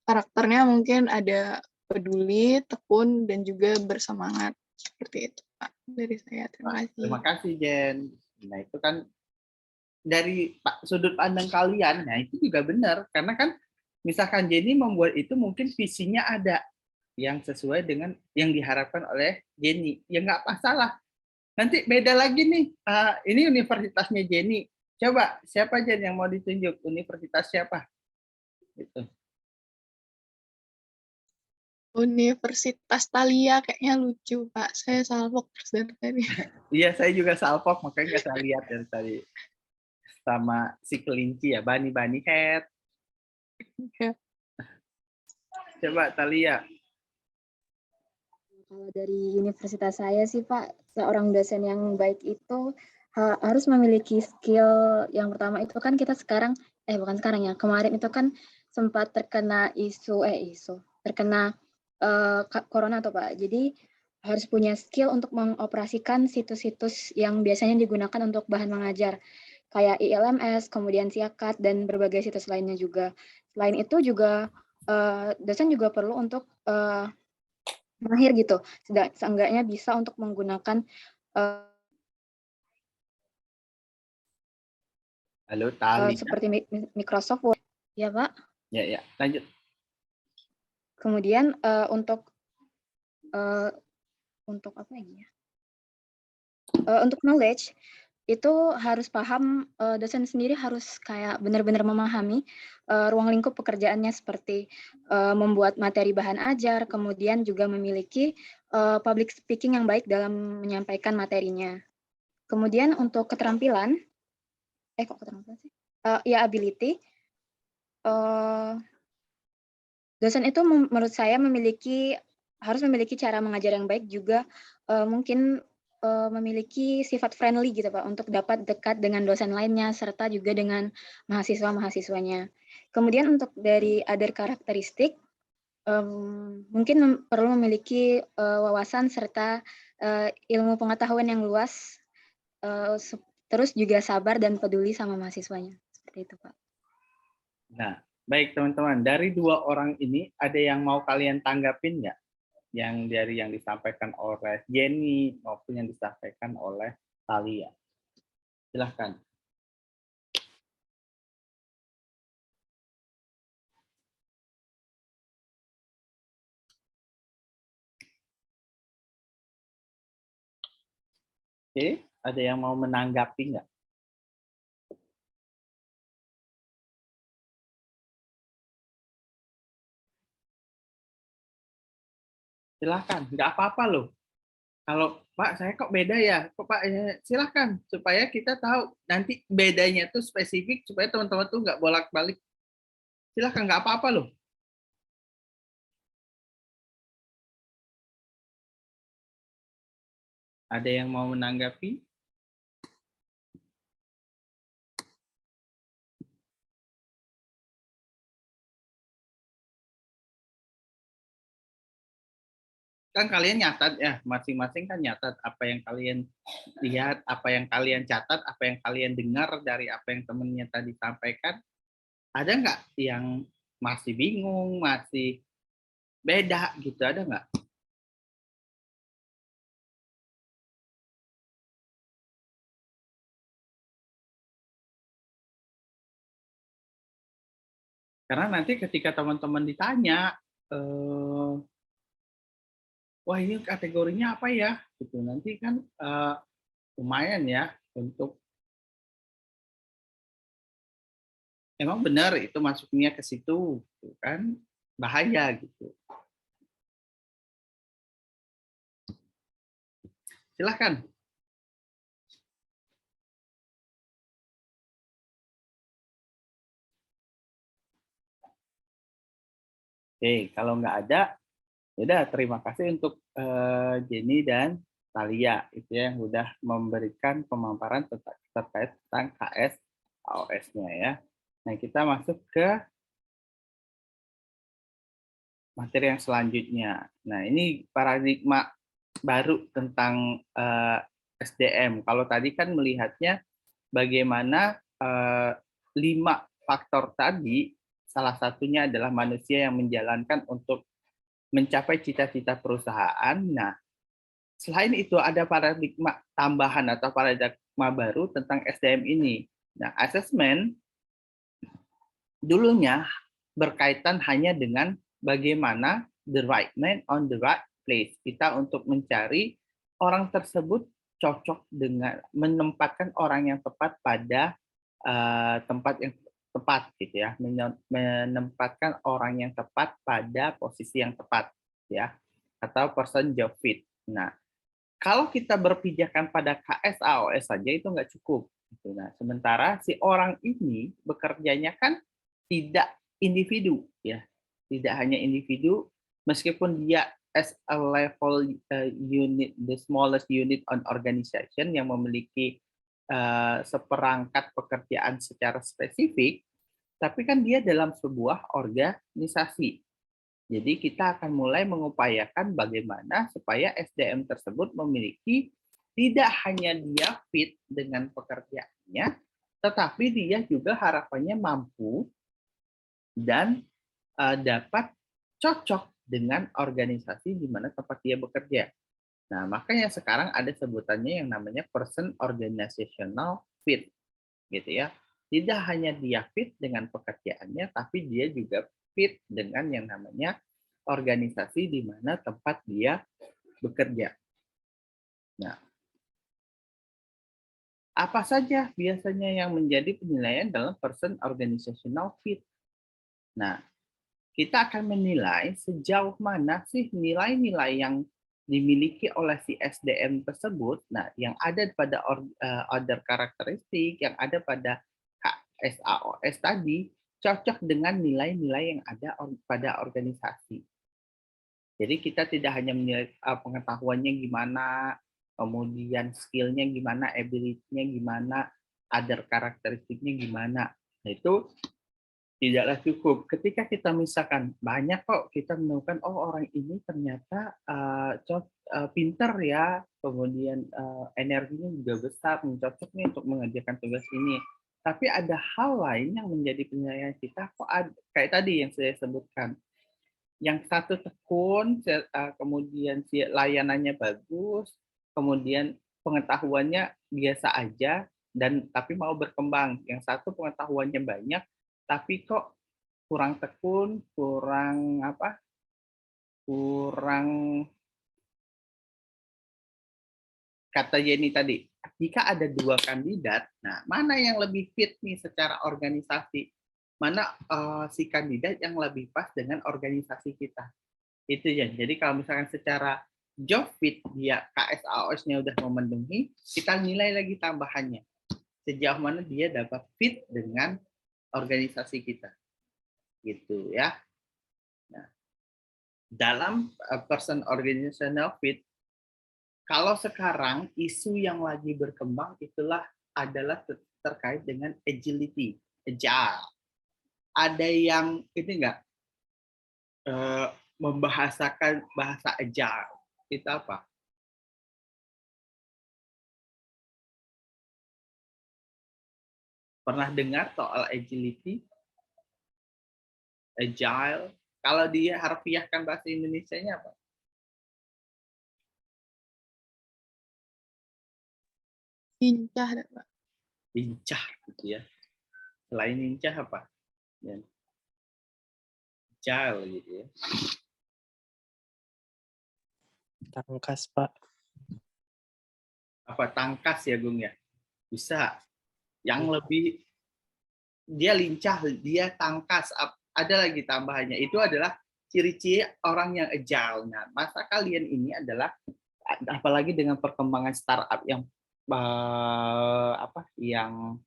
Karakternya mungkin ada peduli, tekun, dan juga bersemangat. Seperti itu, Pak. Dari saya. Terima kasih. Terima kasih, Jen. Nah, itu kan dari sudut pandang kalian, nah itu juga benar. Karena kan misalkan Jenny membuat itu mungkin visinya ada yang sesuai dengan yang diharapkan oleh Jenny. Ya nggak masalah. Nanti beda lagi nih. Ini universitasnya Jenny. Coba, siapa Jen yang mau ditunjuk? Universitas siapa? Gitu. Universitas Thalia kayaknya lucu, Pak. Saya salah fokus dari tadi. Iya, saya juga salpok, makanya nggak saya lihat dari tadi. Sama si kelinci ya, Bani Head. Ya. Coba, Thalia. Kalau dari universitas saya sih, Pak, seorang dosen yang baik itu harus memiliki skill yang pertama itu kan kita sekarang, bukan sekarang ya, kemarin itu kan sempat terkena terkena corona tuh, Pak. Jadi harus punya skill untuk mengoperasikan situs-situs yang biasanya digunakan untuk bahan mengajar, kayak ILMS, kemudian Siakat, dan berbagai situs lainnya juga. Selain itu juga dosen juga perlu untuk mahir gitu, seenggaknya bisa untuk menggunakan Halo, Thalia. seperti Microsoft Word, ya Pak. Ya, lanjut. Kemudian untuk apa lagi ya? Untuk knowledge itu harus paham, dosen sendiri harus kayak benar-benar memahami ruang lingkup pekerjaannya seperti membuat materi bahan ajar, kemudian juga memiliki public speaking yang baik dalam menyampaikan materinya. Kemudian untuk keterampilan, kok keterampilan sih? Ya ability, dosen itu menurut saya harus memiliki cara mengajar yang baik juga, mungkin memiliki sifat friendly gitu Pak, untuk dapat dekat dengan dosen lainnya, serta juga dengan mahasiswa-mahasiswanya. Kemudian untuk dari other karakteristik, mungkin perlu memiliki wawasan serta ilmu pengetahuan yang luas, terus juga sabar dan peduli sama mahasiswanya. Seperti itu Pak. Nah, baik teman-teman, dari dua orang ini ada yang mau kalian tanggapin nggak? Yang dari yang disampaikan oleh Jenny maupun yang disampaikan oleh Thalia. Silahkan. Oke, ada yang mau menanggapi nggak? Silahkan, nggak apa-apa loh. Kalau Pak, saya kok beda ya? Kok Pak, silahkan supaya kita tahu nanti bedanya itu spesifik supaya teman-teman tuh nggak bolak-balik. Silahkan, nggak apa-apa loh. Ada yang mau menanggapi? Kan kalian nyatat ya, masing-masing kan nyatat apa yang kalian lihat, apa yang kalian catat, apa yang kalian dengar dari apa yang temennya tadi sampaikan. Ada nggak yang masih bingung, masih beda gitu, ada nggak? Karena nanti ketika teman-teman ditanya, wah ini kategorinya apa ya? Gitu nanti kan lumayan ya untuk emang benar itu masuknya ke situ, gitu kan bahaya gitu. Silahkan. Oke, kalau nggak ada, ya terima kasih untuk Jenny dan Talia itu yang sudah memberikan pemaparan terkait tentang KS AOS-nya ya. Nah, kita masuk ke materi yang selanjutnya. Nah, ini paradigma baru tentang SDM. Kalau tadi kan melihatnya bagaimana 5 faktor tadi, salah satunya adalah manusia yang menjalankan untuk mencapai cita-cita perusahaan. Nah, selain itu ada paradigma tambahan atau paradigma baru tentang SDM ini. Nah, assessment dulunya berkaitan hanya dengan bagaimana the right man on the right place. Kita untuk mencari orang tersebut cocok dengan menempatkan orang yang tepat pada tempat yang tepat gitu ya, menempatkan orang yang tepat pada posisi yang tepat ya, atau person job fit. Nah, kalau kita berpijakan pada KSAOS saja itu nggak cukup. Nah, sementara si orang ini bekerjanya kan tidak individu ya, tidak hanya individu, meskipun dia as a level unit, the smallest unit on organization yang memiliki seperangkat pekerjaan secara spesifik, tapi kan dia dalam sebuah organisasi. Jadi kita akan mulai mengupayakan bagaimana supaya SDM tersebut memiliki tidak hanya dia fit dengan pekerjaannya, tetapi dia juga harapannya mampu dan dapat cocok dengan organisasi di mana tempat dia bekerja. Nah, makanya sekarang ada sebutannya yang namanya person organizational fit, gitu ya. Tidak hanya dia fit dengan pekerjaannya, tapi dia juga fit dengan yang namanya organisasi di mana tempat dia bekerja. Nah, apa saja biasanya yang menjadi penilaian dalam person organizational fit? Nah, kita akan menilai sejauh mana sih nilai-nilai yang dimiliki oleh si SDM tersebut, nah yang ada pada order karakteristik, yang ada pada KSAOS tadi, cocok dengan nilai-nilai yang ada pada organisasi. Jadi kita tidak hanya menilai pengetahuannya gimana, kemudian skill-nya gimana, ability-nya gimana, other karakteristiknya gimana. Nah, itu tidaklah cukup. Ketika kita misalkan banyak kok kita menemukan orang ini ternyata pinter ya, kemudian energinya juga besar, cocok nih untuk mengerjakan tugas ini. Tapi ada hal lain yang menjadi penilaian kita kok kayak tadi yang saya sebutkan. Yang satu tekun, kemudian layanannya bagus, kemudian pengetahuannya biasa aja, dan tapi mau berkembang. Yang satu pengetahuannya banyak, tapi kok kurang tekun, kurang kata Yeni tadi, jika ada 2 kandidat, nah mana yang lebih fit nih secara organisasi? Mana si kandidat yang lebih pas dengan organisasi kita? Itu ya. Jadi kalau misalkan secara job fit dia KSAOS-nya udah memenuhi, kita nilai lagi tambahannya. Sejauh mana dia dapat fit dengan organisasi kita. Gitu ya. Nah, dalam person organizational fit, kalau sekarang isu yang lagi berkembang adalah terkait dengan agility, agile. Ada yang ini enggak membahasakan bahasa agile. Itu apa? Pernah dengar soal agility? Agile. Kalau dia harfiahkan bahasa Indonesianya apa? Lincah, Pak. Lincah gitu ya. Selain lincah apa? Ya. Agile gitu ya. Tangkas, Pak. Apa tangkas ya, Gung ya? Bisa. Yang lebih dia lincah, dia tangkas. Ada lagi tambahannya. Itu adalah ciri-ciri orang yang agile. Nah, masa kalian ini adalah apalagi dengan perkembangan startup yang yang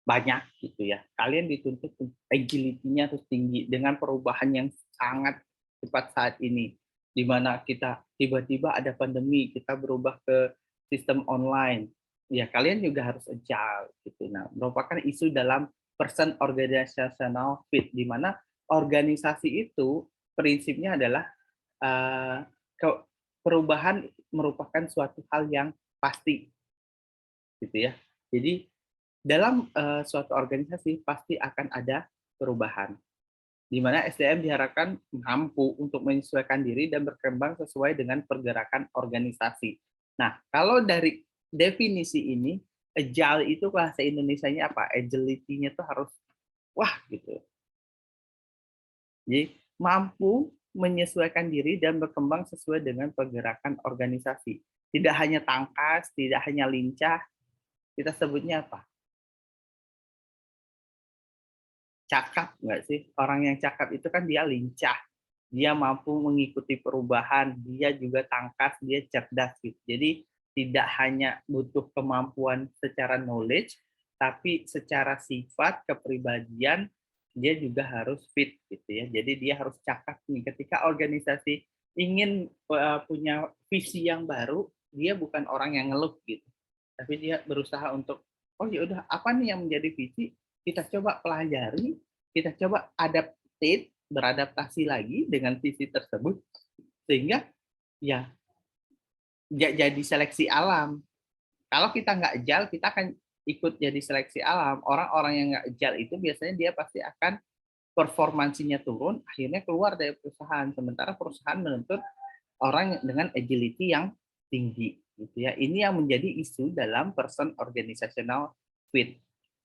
banyak gitu ya. Kalian dituntut agility-nya harus tinggi dengan perubahan yang sangat cepat saat ini, di mana kita tiba-tiba ada pandemi, kita berubah ke sistem online. Ya, kalian juga harus agile gitu. Nah, merupakan isu dalam person organizational fit, di mana organisasi itu prinsipnya adalah perubahan merupakan suatu hal yang pasti gitu ya. Jadi dalam suatu organisasi pasti akan ada perubahan, di mana SDM diharapkan mampu untuk menyesuaikan diri dan berkembang sesuai dengan pergerakan organisasi. Nah, kalau dari definisi ini, agile itu bahasa Indonesianya apa? Agility-nya tuh harus wah gitu. Jadi mampu menyesuaikan diri dan berkembang sesuai dengan pergerakan organisasi. Tidak hanya tangkas, tidak hanya lincah, kita sebutnya apa? Cakap nggak sih? Orang yang cakap itu kan dia lincah, dia mampu mengikuti perubahan, dia juga tangkas, dia cerdas gitu. Jadi tidak hanya butuh kemampuan secara knowledge, tapi secara sifat, kepribadian, dia juga harus fit gitu ya. Jadi dia harus cakap nih. Ketika organisasi ingin punya visi yang baru, dia bukan orang yang ngeluh gitu, tapi dia berusaha untuk oh ya udah apa nih yang menjadi visi, kita coba pelajari, kita coba beradaptasi lagi dengan visi tersebut, sehingga ya jadi seleksi alam. Kalau kita nggak agile, kita akan ikut jadi seleksi alam. Orang-orang yang nggak agile itu biasanya dia pasti akan performansinya turun, akhirnya keluar dari perusahaan. Sementara perusahaan menuntut orang dengan agility yang tinggi. Gitu ya. Ini yang menjadi isu dalam person organizational fit.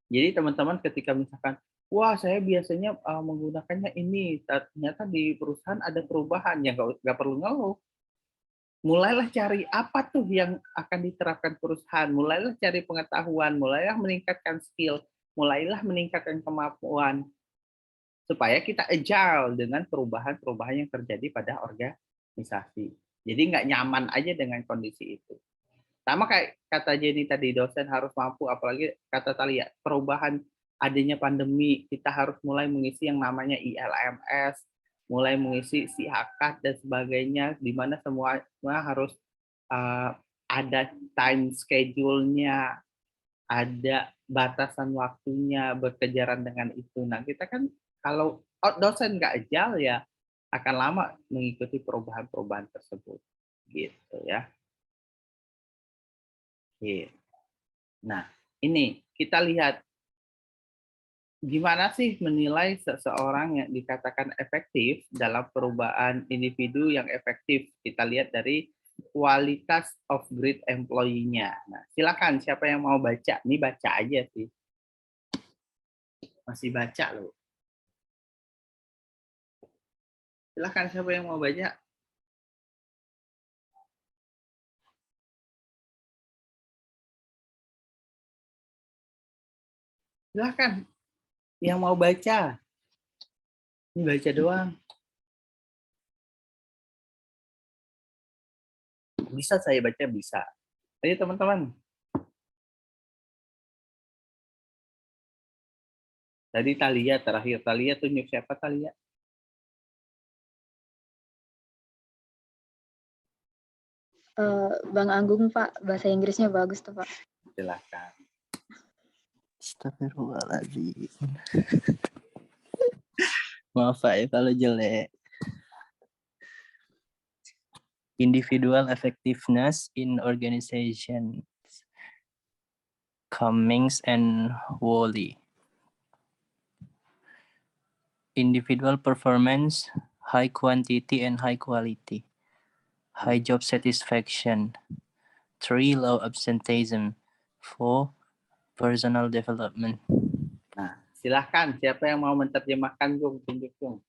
Jadi teman-teman ketika misalkan, wah saya biasanya menggunakannya ini, ternyata di perusahaan ada perubahan, ya nggak perlu ngeluh. Mulailah cari apa tuh yang akan diterapkan perusahaan, mulailah cari pengetahuan, mulailah meningkatkan skill, mulailah meningkatkan kemampuan, supaya kita agile dengan perubahan-perubahan yang terjadi pada organisasi. Jadi nggak nyaman aja dengan kondisi itu. Sama kayak kata Jenny tadi, dosen harus mampu, apalagi kata Talia, perubahan adanya pandemi, kita harus mulai mengisi yang namanya ILMS, mulai mengisi SIHAKAT dan sebagainya, di mana semua harus ada time schedule-nya, ada batasan waktunya, berkejaran dengan itu. Nah, kita kan kalau dosen nggak agile ya akan lama mengikuti perubahan-perubahan tersebut. Gitu ya. Oke. Nah, ini kita lihat gimana sih menilai seseorang yang dikatakan efektif dalam perubahan individu yang efektif. Kita lihat dari kualitas of great employee-nya. Nah, silakan siapa yang mau baca. Ini baca aja sih. Masih baca loh. Silakan siapa yang mau baca. Silahkan yang mau baca. Ini baca doang. Bisa saya baca, bisa. Ayo teman-teman. Tadi Talia terakhir. Talia tunjuk siapa Talia? Bang Anggung, Pak. Bahasa Inggrisnya bagus tuh, Pak. Silahkan. Astagfirullahaladzim. Maaf Pak ya kalau jelek. Individual effectiveness in organization. Cummings and Woolley. Individual performance, high quantity and high quality. High job satisfaction. 3, low absenteeism. 4, personal development. Nah, silahkan. Siapa yang mau menerjemahkan, Gung? Tunjuk, Gung.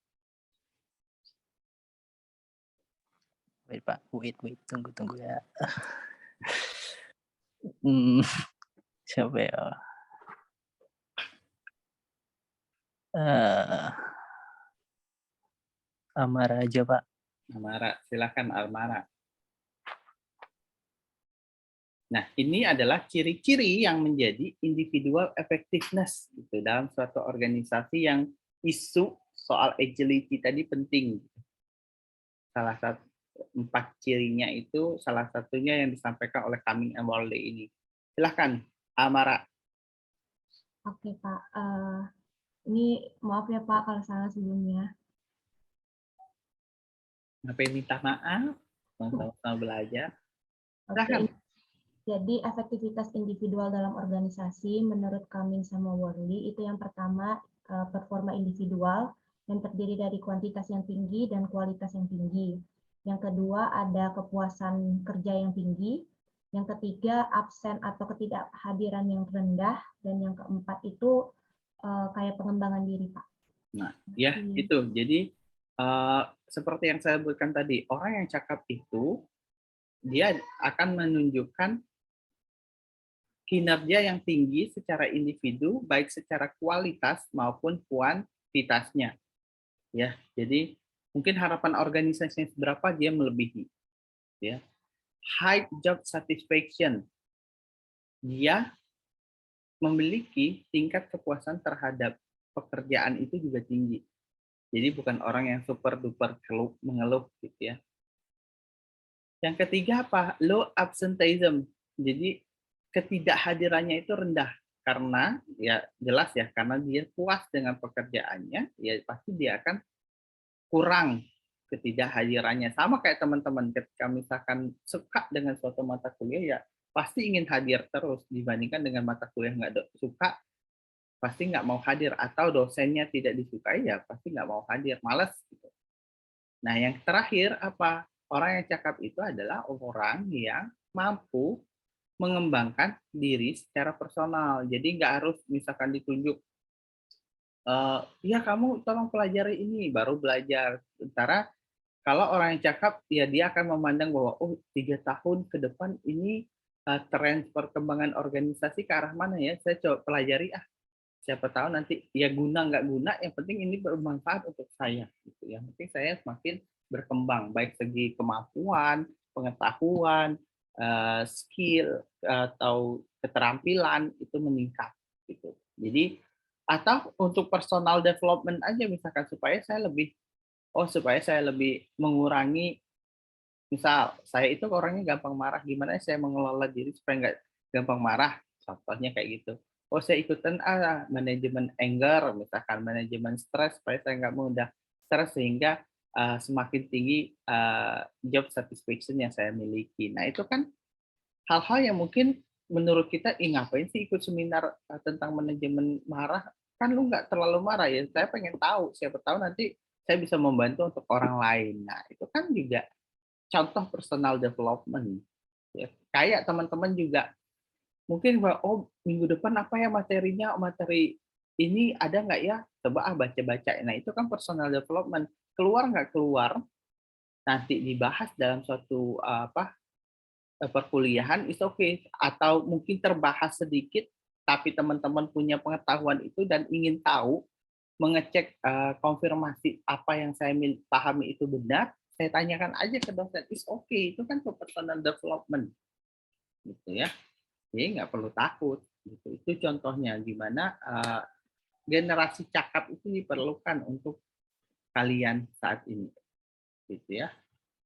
Wait Pak, wait, tunggu ya. Siapa ya? Amara aja Pak. Amara, silahkan Amara. Nah, ini adalah ciri-ciri yang menjadi individual effectiveness gitu, dalam suatu organisasi yang isu soal agility tadi penting. Salah satu 4 cirinya itu salah satunya yang disampaikan oleh Cummings and Woolley ini. Silahkan, Amara. Oke Pak, ini maaf ya Pak kalau salah sebelumnya. Ngapain minta maaf? Sama-sama belajar. Oke, Silahkan. jadi efektivitas individual dalam organisasi menurut Cummings sama Woolley itu yang pertama performa individual yang terdiri dari kuantitas yang tinggi dan kualitas yang tinggi. Yang kedua ada kepuasan kerja yang tinggi. Yang ketiga absen atau ketidakhadiran yang rendah, dan yang keempat itu kayak pengembangan diri Pak. Nah, ya itu. Jadi seperti yang saya sebutkan tadi, orang yang cakap itu dia akan menunjukkan kinerja yang tinggi secara individu, baik secara kualitas maupun kuantitasnya. Ya, jadi mungkin harapan organisasinya seberapa dia melebihi. Ya, high job satisfaction, dia memiliki tingkat kepuasan terhadap pekerjaan itu juga tinggi. Jadi bukan orang yang super duper mengeluh gitu ya. Yang ketiga apa? Low absenteeism. Jadi ketidakhadirannya itu rendah karena ya jelas ya, karena dia puas dengan pekerjaannya, ya pasti dia akan kurang ketidakhadirannya. Sama kayak teman-teman ketika misalkan suka dengan suatu mata kuliah, ya pasti ingin hadir terus dibandingkan dengan mata kuliah nggak suka, pasti nggak mau hadir, atau dosennya tidak disukai ya pasti nggak mau hadir, malas gitu. Nah yang terakhir apa? Orang yang cakap itu adalah orang yang mampu mengembangkan diri secara personal. Jadi nggak harus misalkan ditunjuk, ya kamu tolong pelajari ini, baru belajar. Sementara kalau orang yang cakap, ya dia akan memandang bahwa, oh 3 tahun ke depan ini tren perkembangan organisasi ke arah mana ya, saya coba pelajari siapa tahu nanti ya guna nggak guna, yang penting ini bermanfaat untuk saya. Gitu. Yang penting saya semakin berkembang, baik segi kemampuan, pengetahuan, skill atau keterampilan itu meningkat gitu. Jadi atau untuk personal development aja misalkan supaya saya lebih mengurangi, misal saya itu orangnya gampang marah, gimana saya mengelola diri supaya nggak gampang marah, contohnya kayak gitu. Oh saya ikutan manajemen anger, misalkan manajemen stres supaya saya nggak mudah stres sehingga semakin tinggi job satisfaction yang saya miliki. Nah itu kan hal-hal yang mungkin menurut kita, ngapain sih ikut seminar tentang manajemen marah, kan lu nggak terlalu marah ya, saya pengen tahu, siapa tahu nanti saya bisa membantu untuk orang lain. Nah itu kan juga contoh personal development. Ya. Kayak teman-teman juga mungkin, oh minggu depan apa ya materinya, materi ini ada nggak ya, coba baca-baca. Nah itu kan personal development, keluar nggak keluar nanti dibahas dalam suatu perkuliahan, is okay, atau mungkin terbahas sedikit tapi teman-teman punya pengetahuan itu dan ingin tahu, mengecek konfirmasi apa yang saya pahami itu benar, saya tanyakan aja ke dosen, is okay, itu kan personal development, gitu ya. Jadi nggak perlu takut. Gitu. Itu contohnya gimana generasi cakap itu diperlukan untuk kalian saat ini, gitu ya.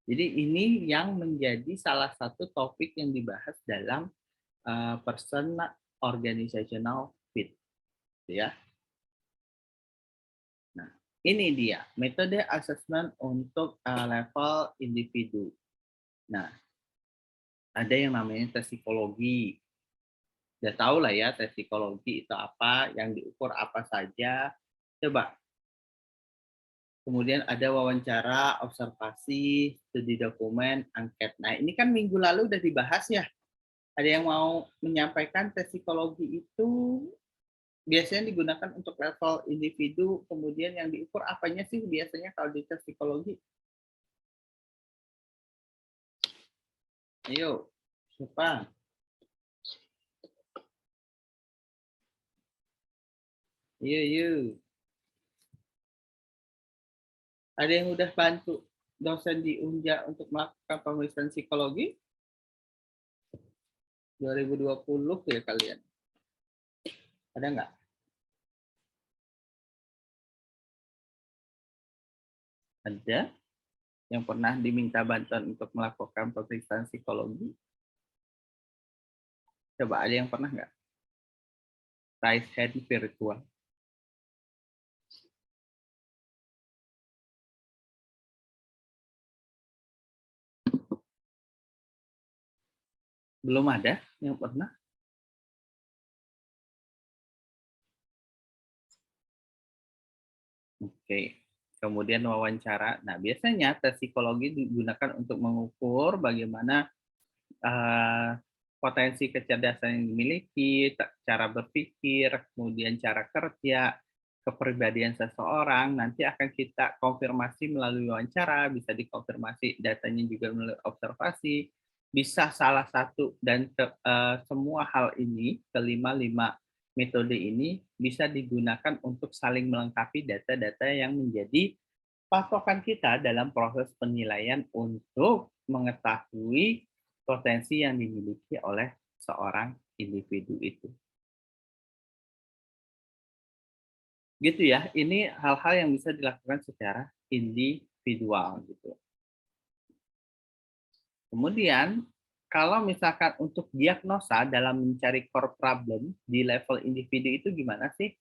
Jadi ini yang menjadi salah satu topik yang dibahas dalam personal organizational fit, gitu ya. Nah, ini dia metode assessment untuk level individu. Nah, ada yang namanya tes psikologi. Udah tahu lah ya tes psikologi itu apa, yang diukur apa saja. Coba. Kemudian ada wawancara, observasi, studi dokumen, angket. Nah, ini kan minggu lalu udah dibahas ya. Ada yang mau menyampaikan tes psikologi itu biasanya digunakan untuk level individu, kemudian yang diukur apanya sih biasanya kalau di tes psikologi? Ayo, siapa? Yuk. Ada yang udah bantu dosen di Unja untuk melakukan pemeriksaan psikologi? 2020 ya kalian? Ada nggak? Ada yang pernah diminta bantuan untuk melakukan pemeriksaan psikologi? Coba ada yang pernah nggak? Raise hand virtual. Belum ada yang pernah? Oke. Kemudian wawancara. Nah, biasanya tes psikologi digunakan untuk mengukur bagaimana potensi kecerdasan yang dimiliki, cara berpikir, kemudian cara kerja, kepribadian seseorang. Nanti akan kita konfirmasi melalui wawancara, bisa dikonfirmasi datanya juga melalui observasi, bisa salah satu dan semua hal ini, kelima metode ini bisa digunakan untuk saling melengkapi data-data yang menjadi patokan kita dalam proses penilaian untuk mengetahui potensi yang dimiliki oleh seorang individu itu. Gitu ya, ini hal-hal yang bisa dilakukan secara individual gitu. Kemudian, kalau misalkan untuk diagnosa dalam mencari core problem di level individu itu gimana sih?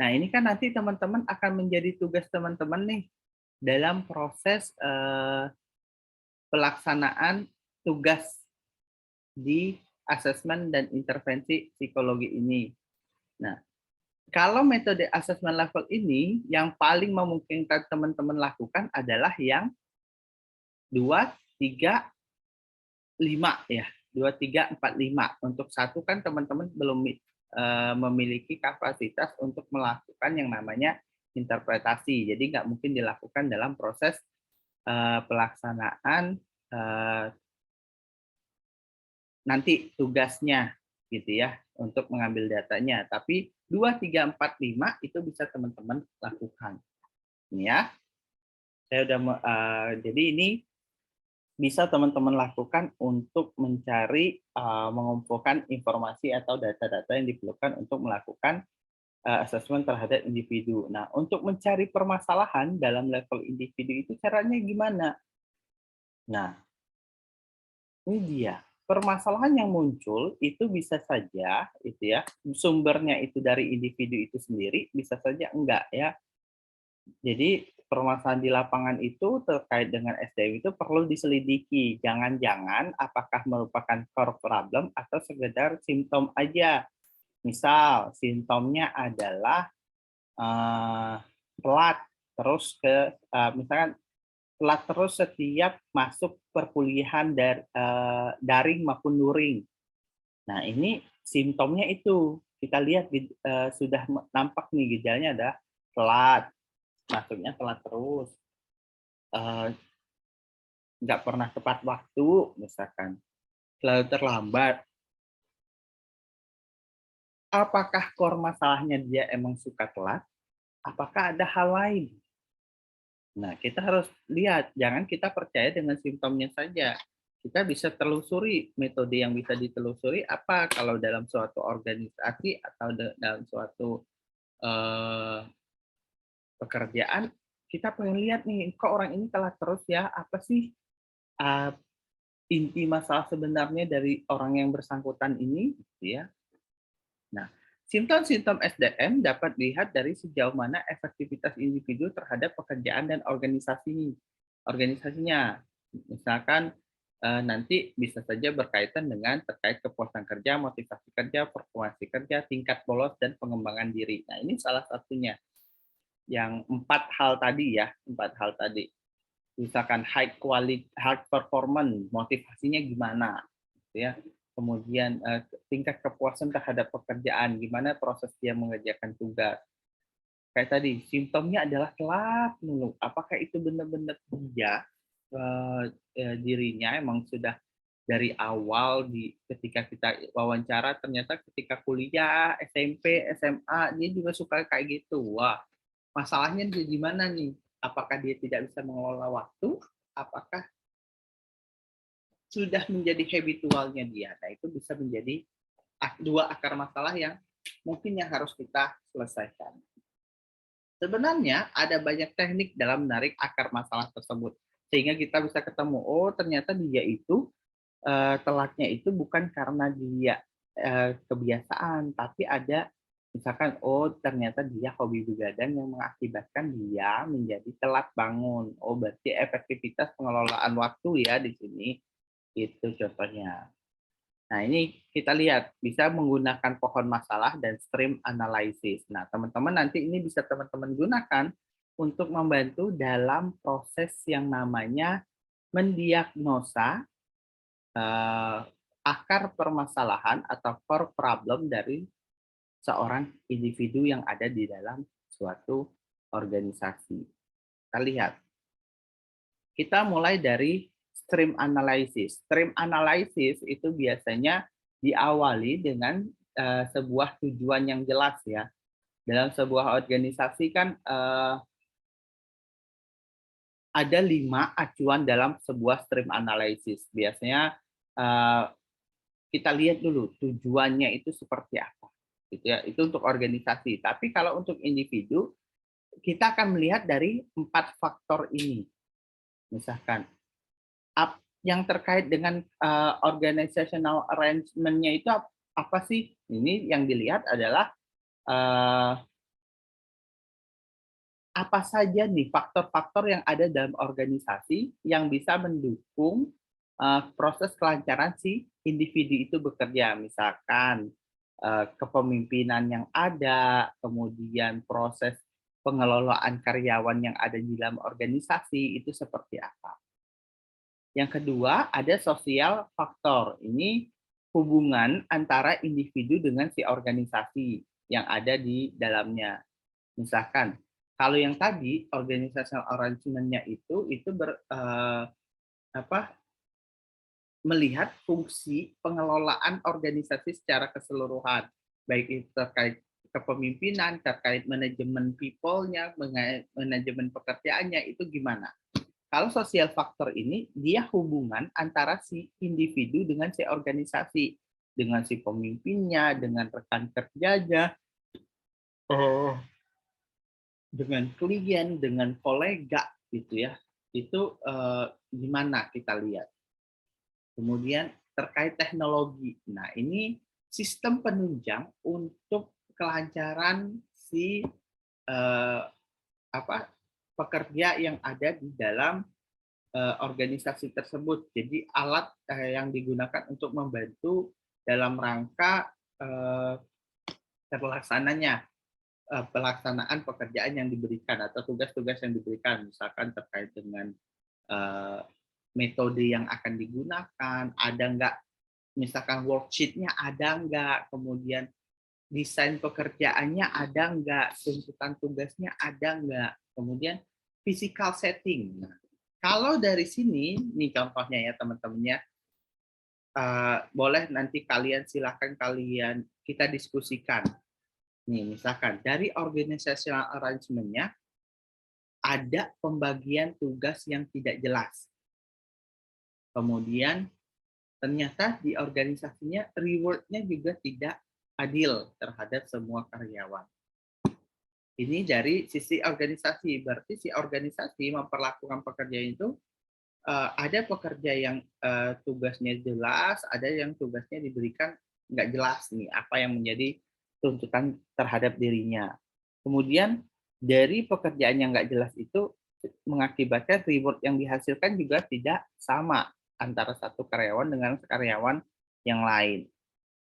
Nah, ini kan nanti teman-teman akan menjadi tugas teman-teman nih dalam proses pelaksanaan tugas di asesmen dan intervensi psikologi ini. Nah, kalau metode asesmen level ini yang paling memungkinkan teman-teman lakukan adalah yang 2, 3, 5 ya. 2, 3, 4, 5. Untuk satu kan teman-teman belum memiliki kapasitas untuk melakukan yang namanya interpretasi. Jadi nggak mungkin dilakukan dalam proses pelaksanaan nanti tugasnya gitu ya untuk mengambil datanya. Tapi 2, 3, 4, 5 itu bisa teman-teman lakukan. Ini ya. Saya udah jadi ini bisa teman-teman lakukan untuk mencari mengumpulkan informasi atau data-data yang diperlukan untuk melakukan asesmen terhadap individu. Nah, untuk mencari permasalahan dalam level individu itu caranya gimana? Nah, ini dia. Permasalahan yang muncul itu bisa saja itu ya, sumbernya itu dari individu itu sendiri, bisa saja enggak ya. Jadi permasalahan di lapangan itu terkait dengan SDM itu perlu diselidiki. Jangan-jangan apakah merupakan core problem atau sekedar simptom aja. Misal simptomnya adalah telat terus ke misalkan telat terus setiap masuk perkuliahan daring maupun luring. Nah, ini simptomnya itu. Kita lihat sudah nampak nih gejalanya ada telat, masuknya telat terus, nggak pernah tepat waktu, misalkan, selalu terlambat, apakah core masalahnya dia emang suka telat? Apakah ada hal lain? Nah, kita harus lihat, jangan kita percaya dengan simptomnya saja. Kita bisa telusuri, metode yang bisa ditelusuri apa kalau dalam suatu organisasi atau dalam suatu pekerjaan, kita pengen lihat nih, kok orang ini telat terus ya, apa sih inti masalah sebenarnya dari orang yang bersangkutan ini, gitu ya. Nah, simptom-simptom SDM dapat dilihat dari sejauh mana efektivitas individu terhadap pekerjaan dan organisasinya. Misalkan nanti bisa saja berkaitan dengan terkait kepuasan kerja, motivasi kerja, performasi kerja, tingkat bolos, dan pengembangan diri. Nah, ini salah satunya. Yang 4 hal tadi ya, 4 hal tadi. Misalkan high quality, high performance, motivasinya gimana, gitu ya. Kemudian tingkat kepuasan terhadap pekerjaan, gimana proses dia mengerjakan tugas. Kayak tadi, simptomnya adalah telat mulu. Apakah itu benar-benar dia dirinya emang sudah dari awal ketika kita wawancara, ternyata ketika kuliah, SMP, SMA, dia juga suka kayak gitu. Wah, masalahnya dia di mana nih? Apakah dia tidak bisa mengelola waktu? Apakah sudah menjadi habitualnya dia? Nah, itu bisa menjadi 2 akar masalah yang mungkin yang harus kita selesaikan. Sebenarnya ada banyak teknik dalam menarik akar masalah tersebut. Sehingga kita bisa ketemu, oh ternyata dia itu telatnya itu bukan karena dia kebiasaan, tapi ada misalkan, oh ternyata dia hobi begadang yang mengakibatkan dia menjadi telat bangun. Oh berarti efektivitas pengelolaan waktu ya di sini. Itu contohnya. Nah ini kita lihat, bisa menggunakan pohon masalah dan stream analysis. Nah teman-teman nanti ini bisa teman-teman gunakan untuk membantu dalam proses yang namanya mendiagnosa akar permasalahan atau core problem dari seorang individu yang ada di dalam suatu organisasi. Kita lihat. Kita mulai dari stream analysis. Stream analysis itu biasanya diawali dengan sebuah tujuan yang jelas ya. Dalam sebuah organisasi kan ada 5 acuan dalam sebuah stream analysis. Biasanya kita lihat dulu tujuannya itu seperti apa, gitu ya. Itu untuk organisasi. Tapi kalau untuk individu, kita akan melihat dari 4 faktor ini. Misalkan yang terkait dengan organizational arrangement-nya itu apa sih? Ini yang dilihat adalah apa saja nih faktor-faktor yang ada dalam organisasi yang bisa mendukung proses kelancaran si individu itu bekerja. Misalkan kepemimpinan yang ada, kemudian proses pengelolaan karyawan yang ada di dalam organisasi itu seperti apa. Yang kedua, ada sosial faktor. Ini hubungan antara individu dengan si organisasi yang ada di dalamnya. Misalkan, kalau yang tadi organizational arrangement-nya itu melihat fungsi pengelolaan organisasi secara keseluruhan, baik itu terkait kepemimpinan, terkait manajemen people-nya, manajemen pekerjaannya, itu gimana. Kalau sosial faktor ini, dia hubungan antara si individu dengan si organisasi, dengan si pemimpinnya, dengan rekan kerjanya, dengan klien, dengan kolega, gitu ya. Itu gimana kita lihat. Kemudian terkait teknologi. Nah, ini sistem penunjang untuk kelancaran si pekerja yang ada di dalam organisasi tersebut. Jadi alat yang digunakan untuk membantu dalam rangka pelaksanaan pekerjaan yang diberikan atau tugas-tugas yang diberikan, misalkan terkait dengan metode yang akan digunakan, ada nggak, misalkan worksheet-nya ada nggak, kemudian desain pekerjaannya ada nggak, tuntutan tugasnya ada nggak, kemudian physical setting. Nah, kalau dari sini, nih contohnya ya teman-teman ya, boleh nanti silakan kalian kita diskusikan. Nih, misalkan dari organizational arrangement-nya ada pembagian tugas yang tidak jelas. Kemudian ternyata di organisasinya reward-nya juga tidak adil terhadap semua karyawan. Ini dari sisi organisasi, berarti si organisasi memperlakukan pekerja itu ada pekerja yang tugasnya jelas, ada yang tugasnya diberikan nggak jelas nih apa yang menjadi tuntutan terhadap dirinya. Kemudian dari pekerjaan yang nggak jelas itu mengakibatkan reward yang dihasilkan juga tidak sama antara satu karyawan dengan karyawan yang lain.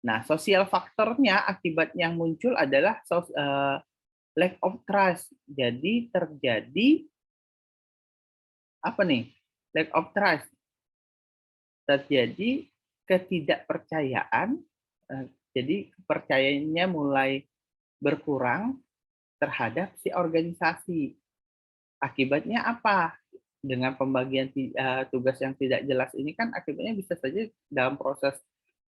Nah, sosial faktornya akibat yang muncul adalah lack of trust. Jadi terjadi apa nih? Lack of trust. Terjadi ketidakpercayaan. Jadi kepercayaannya mulai berkurang terhadap si organisasi. Akibatnya apa? Dengan pembagian tugas yang tidak jelas ini kan akibatnya bisa saja dalam proses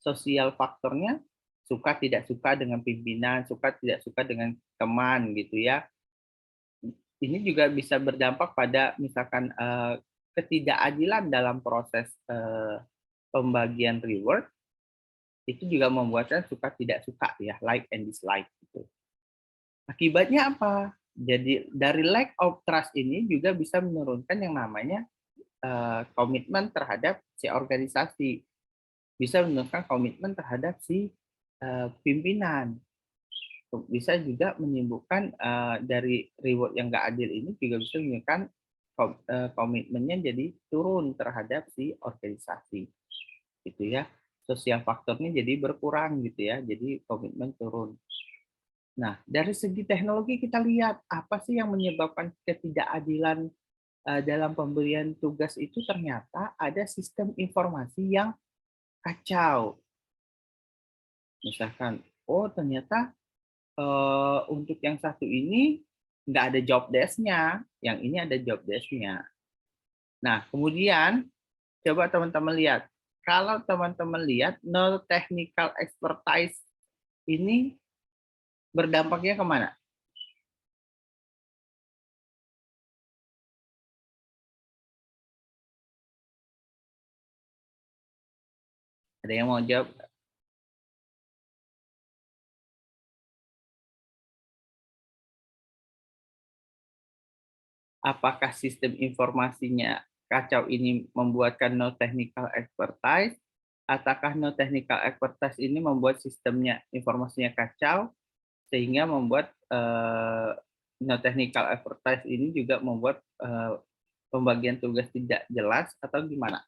sosial faktornya suka tidak suka dengan pimpinan, suka tidak suka dengan teman gitu ya. Ini juga bisa berdampak pada misalkan ketidakadilan dalam proses pembagian reward, itu juga membuatnya suka tidak suka ya, like and dislike gitu. Akibatnya apa? Jadi dari lack of trust ini juga bisa menurunkan yang namanya komitmen terhadap si organisasi, bisa menurunkan komitmen terhadap si pimpinan, bisa juga menimbulkan dari reward yang nggak adil ini juga bisa menunjukkan komitmennya jadi turun terhadap si organisasi, gitu ya. Sosial faktornya jadi berkurang gitu ya, jadi komitmen turun. Nah, dari segi teknologi kita lihat apa sih yang menyebabkan ketidakadilan dalam pemberian tugas itu ternyata ada sistem informasi yang kacau. Misalkan, oh ternyata untuk yang satu ini nggak ada job desk-nya, yang ini ada job desk-nya. Nah, kemudian coba teman-teman lihat, kalau teman-teman lihat no technical expertise ini berdampaknya kemana? Ada yang mau jawab? Apakah sistem informasinya kacau ini membuatkan no technical expertise, ataukah no technical expertise ini membuat sistemnya informasinya kacau, sehingga membuat no technical expertise ini juga membuat pembagian tugas tidak jelas, atau gimana?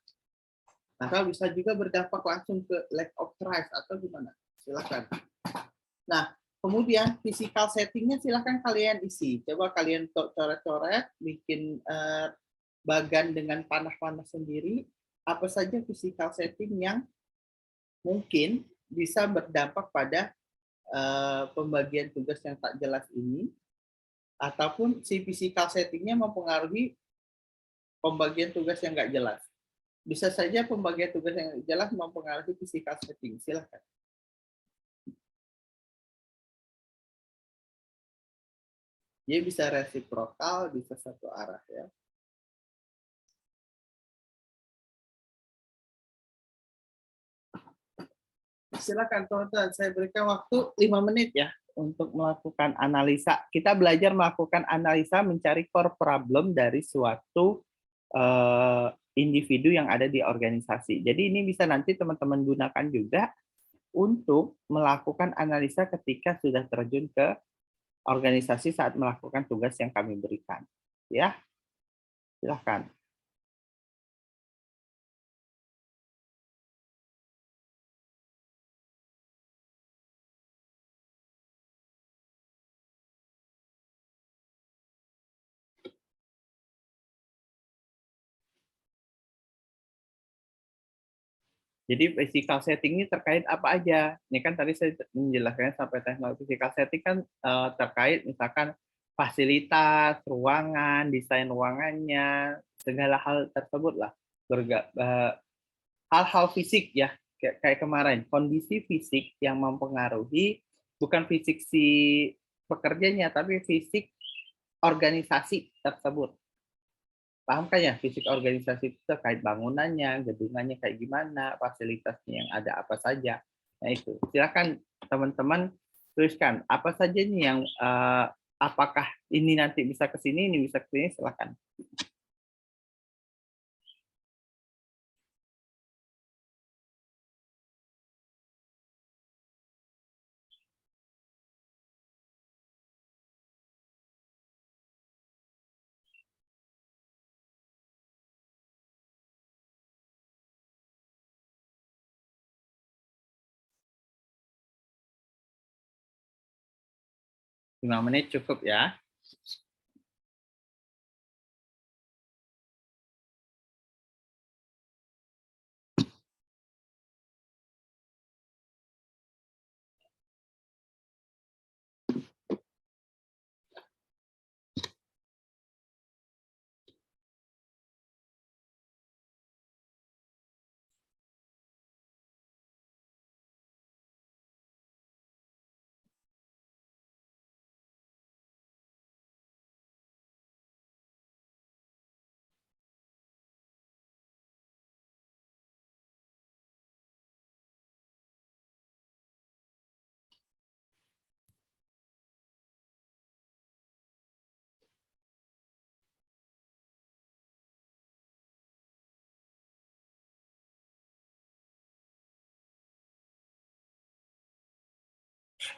Atau bisa juga berdampak langsung ke lack of trust, atau gimana? Silakan. Nah, kemudian physical settingnya silahkan kalian isi. Coba kalian coret-coret, bikin bagan dengan panah-panah sendiri. Apa saja physical setting yang mungkin bisa berdampak pada pembagian tugas yang tak jelas ini, ataupun si physical settingnya mempengaruhi pembagian tugas yang nggak jelas. Bisa saja pembagian tugas yang jelas mempengaruhi physical setting. Silahkan. Dia bisa resiprokal, bisa satu arah ya. Silakan teman-teman, saya berikan waktu 5 menit ya untuk melakukan analisa. Kita belajar melakukan analisa mencari core problem dari suatu individu yang ada di organisasi. Jadi ini bisa nanti teman-teman gunakan juga untuk melakukan analisa ketika sudah terjun ke organisasi saat melakukan tugas yang kami berikan. Ya, silahkan. Jadi physical setting ini terkait apa aja? Ini kan tadi saya menjelaskan sampai teknologi physical setting kan terkait misalkan fasilitas, ruangan, desain ruangannya, segala hal tersebut lah. Hal-hal fisik ya, kayak kemarin, kondisi fisik yang mempengaruhi bukan fisik si pekerjanya, tapi fisik organisasi tersebut. Paham kan ya, fisik organisasi itu terkait bangunannya, gedungannya kayak gimana, fasilitasnya yang ada apa saja. Nah itu, silakan teman-teman tuliskan apa saja nih yang apakah ini nanti bisa ke sini, ini bisa ke sini, silakan. Lima menit cukup ya.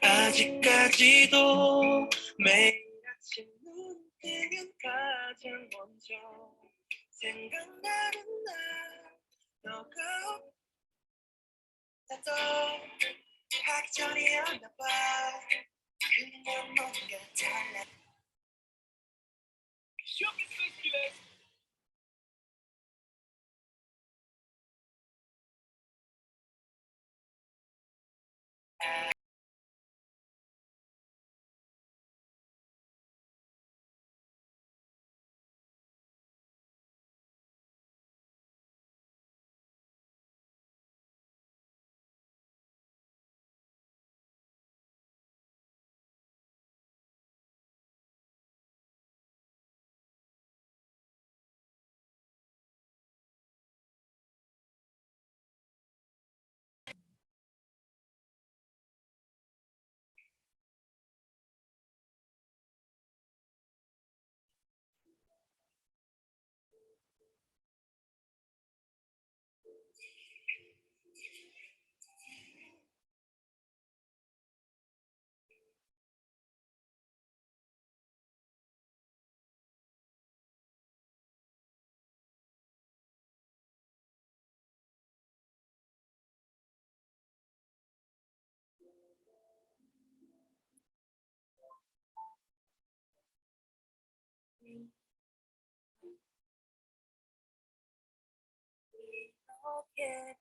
아직까지도 매일 아침 눈 뜨면 가장 먼저 생각나는 날 너가 없어도 학전이었나 봐 그냥 뭔가 달라 Okay.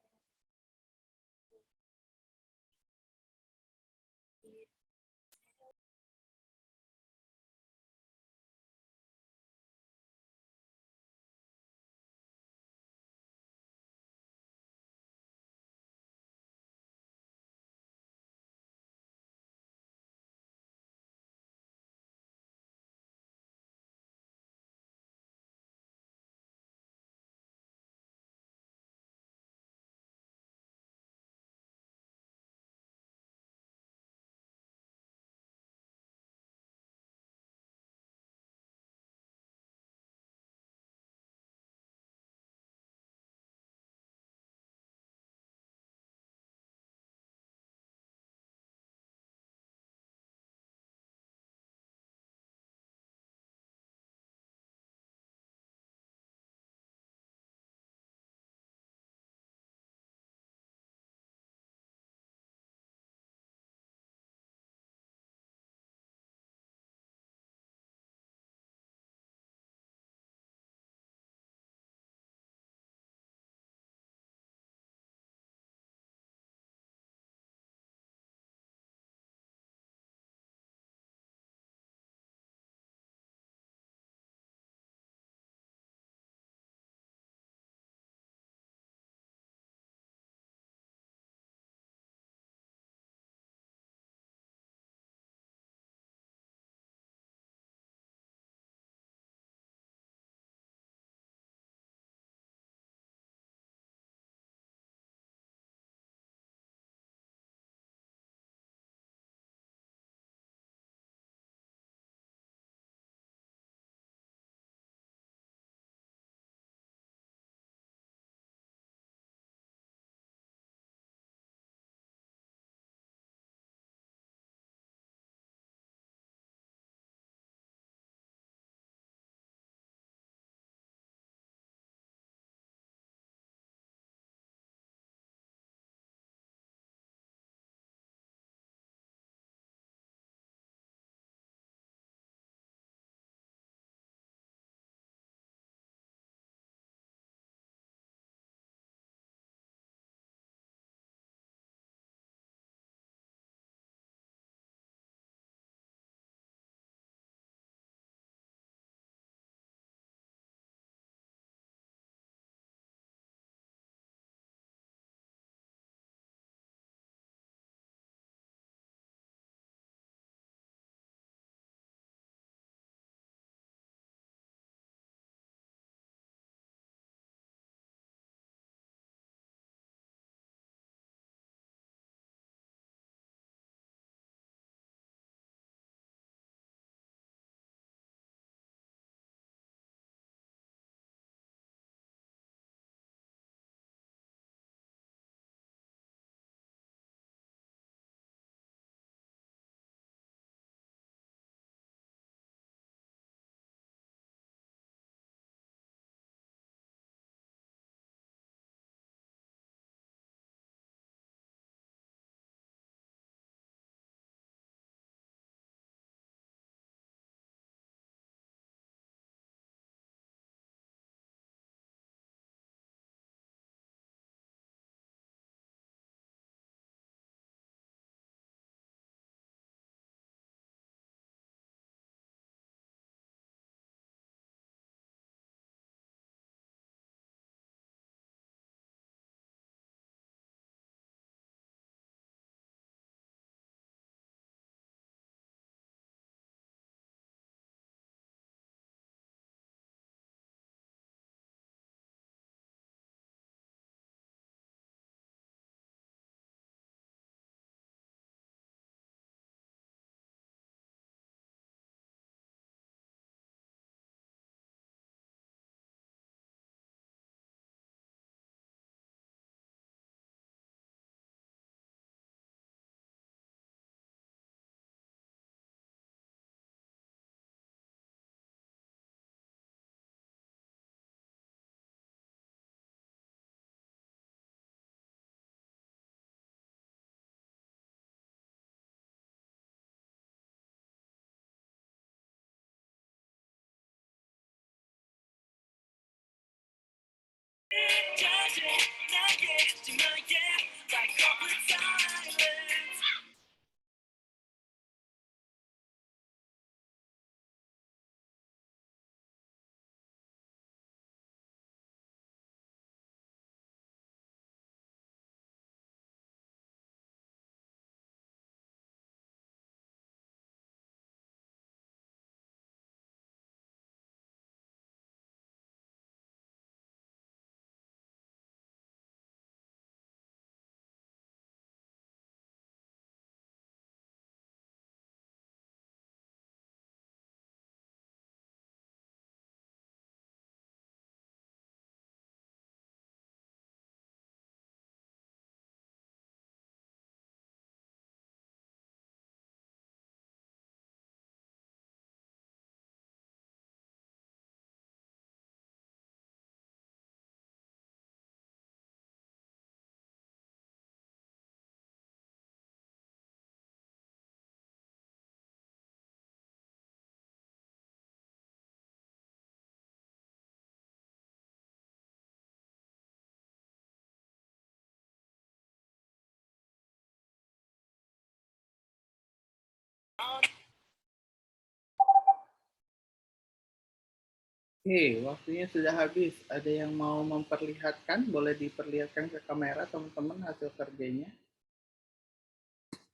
Oke, waktunya sudah habis. Ada yang mau memperlihatkan? Boleh diperlihatkan ke kamera teman-teman hasil kerjanya.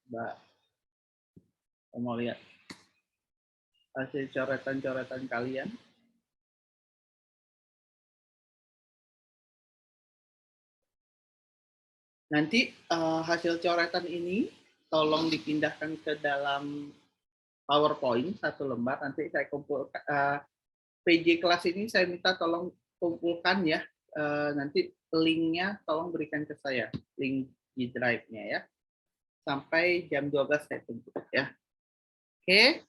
Mbak, saya mau lihat hasil coretan-coretan kalian. Nanti hasil coretan ini tolong dipindahkan ke dalam PowerPoint satu lembar. Nanti saya kumpulkan. PJ kelas ini saya minta tolong kumpulkan ya. Nanti linknya tolong berikan ke saya, link di drive-nya ya. Sampai jam 12 saya tunggu ya. Oke.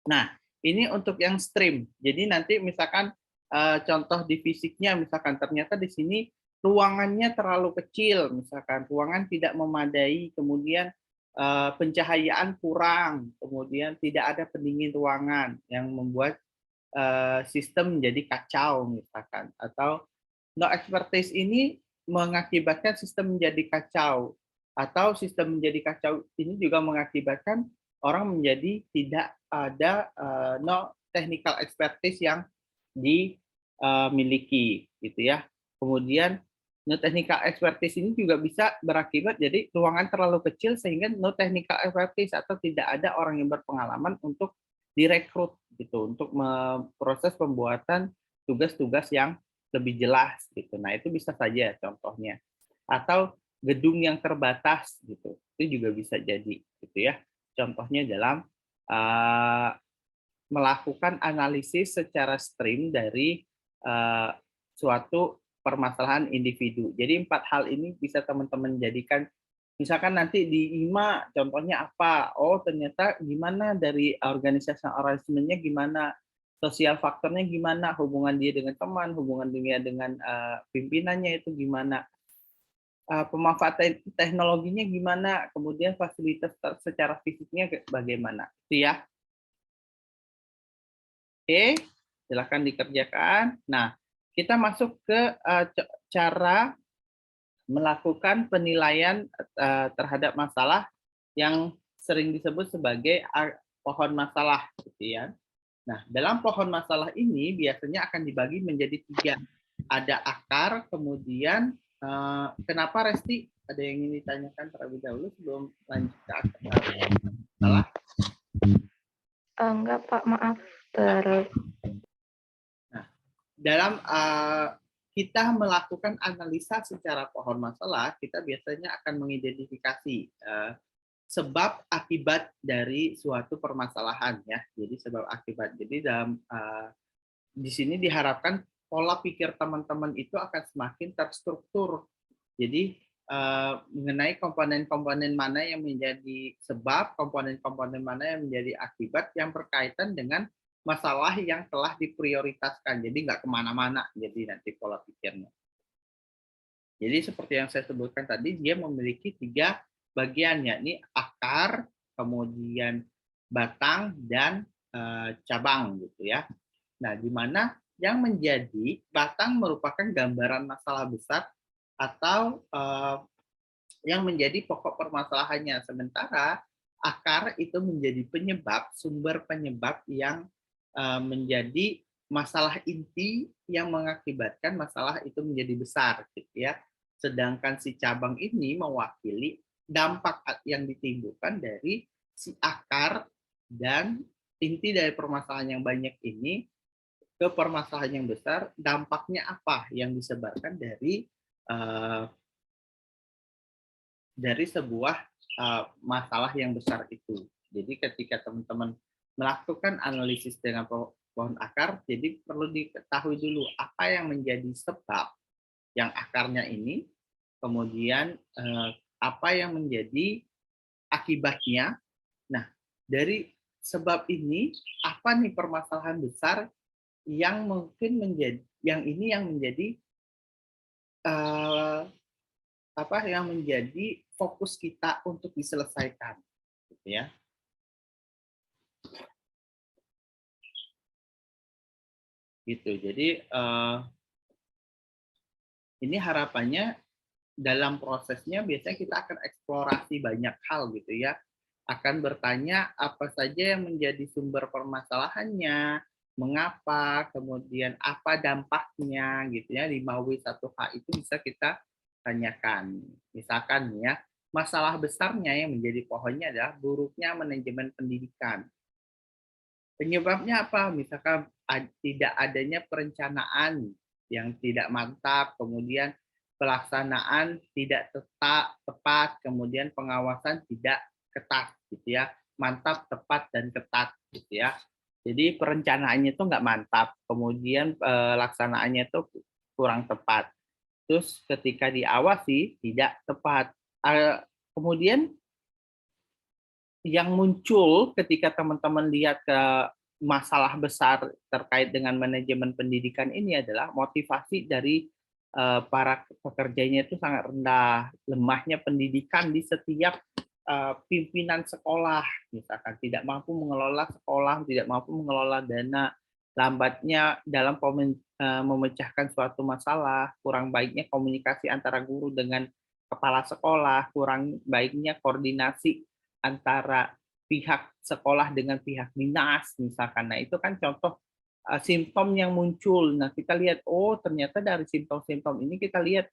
Nah, ini untuk yang stream. Jadi nanti misalkan contoh di fisiknya, misalkan ternyata di sini ruangannya terlalu kecil, misalkan ruangan tidak memadai, kemudian pencahayaan kurang, kemudian tidak ada pendingin ruangan yang membuat sistem menjadi kacau misalkan, atau no expertise ini mengakibatkan sistem menjadi kacau, atau sistem menjadi kacau ini juga mengakibatkan orang menjadi tidak ada no technical expertise yang dimiliki gitu ya. Kemudian no technical expertise ini juga bisa berakibat jadi ruangan terlalu kecil sehingga no technical expertise atau tidak ada orang yang berpengalaman untuk direkrut gitu untuk memproses pembuatan tugas-tugas yang lebih jelas gitu. Nah, itu bisa saja contohnya. Atau gedung yang terbatas gitu. Itu juga bisa jadi gitu ya. Contohnya dalam melakukan analisis secara stream dari suatu permasalahan individu. Jadi 4 hal ini bisa teman-teman jadikan. Misalkan nanti di IMA contohnya apa? Oh, ternyata gimana dari organisasi-organisasinya gimana? Sosial faktornya gimana? Hubungan dia dengan teman, hubungan dia dengan pimpinannya itu gimana? Pemanfaatan teknologinya gimana? Kemudian fasilitas secara fisiknya bagaimana? Itu ya. Oke, silakan dikerjakan. Nah, kita masuk ke cara melakukan penilaian terhadap masalah yang sering disebut sebagai pohon masalah, gitu ya. Nah, dalam pohon masalah ini biasanya akan dibagi menjadi 3. Ada akar, kemudian kenapa Resti? Ada yang ingin ditanyakan terlebih dahulu sebelum lanjut ke akar masalah? Enggak, Pak, maaf. Nah, dalam kita melakukan analisa secara pohon masalah, kita biasanya akan mengidentifikasi sebab akibat dari suatu permasalahan ya. Jadi sebab akibat. Jadi dalam di sini diharapkan pola pikir teman-teman itu akan semakin terstruktur. Jadi mengenai komponen-komponen mana yang menjadi sebab, komponen-komponen mana yang menjadi akibat yang berkaitan dengan masalah yang telah diprioritaskan. Jadi nggak kemana-mana jadi nanti pola pikirnya. Jadi seperti yang saya sebutkan tadi, dia memiliki 3 bagian, yakni akar, kemudian batang, dan cabang gitu ya. Nah, di mana yang menjadi batang merupakan gambaran masalah besar atau yang menjadi pokok permasalahannya. Sementara akar itu menjadi penyebab, sumber penyebab yang menjadi masalah inti yang mengakibatkan masalah itu menjadi besar gitu ya. Sedangkan si cabang ini mewakili dampak yang ditimbulkan dari si akar dan inti dari permasalahan yang banyak ini ke permasalahan yang besar, dampaknya apa yang disebarkan dari sebuah masalah yang besar itu. Jadi ketika teman-teman melakukan analisis dengan pohon akar, jadi perlu diketahui dulu apa yang menjadi sebab yang akarnya ini, kemudian apa yang menjadi akibatnya. Nah, dari sebab ini, apa nih permasalahan besar yang mungkin menjadi, yang menjadi yang menjadi fokus kita untuk diselesaikan, gitu ya. Gitu. Jadi ini harapannya dalam prosesnya biasanya kita akan eksplorasi banyak hal gitu ya. akan bertanya apa saja yang menjadi sumber permasalahannya, mengapa, kemudian apa dampaknya gitu ya. 5W1H itu bisa kita tanyakan. Misalkan ya, masalah besarnya yang menjadi pohonnya adalah buruknya manajemen pendidikan. Penyebabnya apa? Misalkan tidak adanya perencanaan yang tidak mantap, kemudian pelaksanaan tidak tepat, kemudian pengawasan tidak ketat gitu ya. Mantap, tepat, dan ketat gitu ya. Jadi perencanaannya itu nggak mantap, kemudian pelaksanaannya itu kurang tepat. Terus ketika diawasi tidak tepat. Kemudian yang muncul ketika teman-teman lihat ke masalah besar terkait dengan manajemen pendidikan ini adalah motivasi dari para pekerjanya itu sangat rendah, lemahnya pendidikan di setiap pimpinan sekolah, misalkan tidak mampu mengelola sekolah, tidak mampu mengelola dana, lambatnya dalam memecahkan suatu masalah, kurang baiknya komunikasi antara guru dengan kepala sekolah, kurang baiknya koordinasi antara pihak sekolah dengan pihak dinas misalkan. Nah, itu kan contoh simptom yang muncul. Nah, kita lihat, oh ternyata dari simptom-simptom ini kita lihat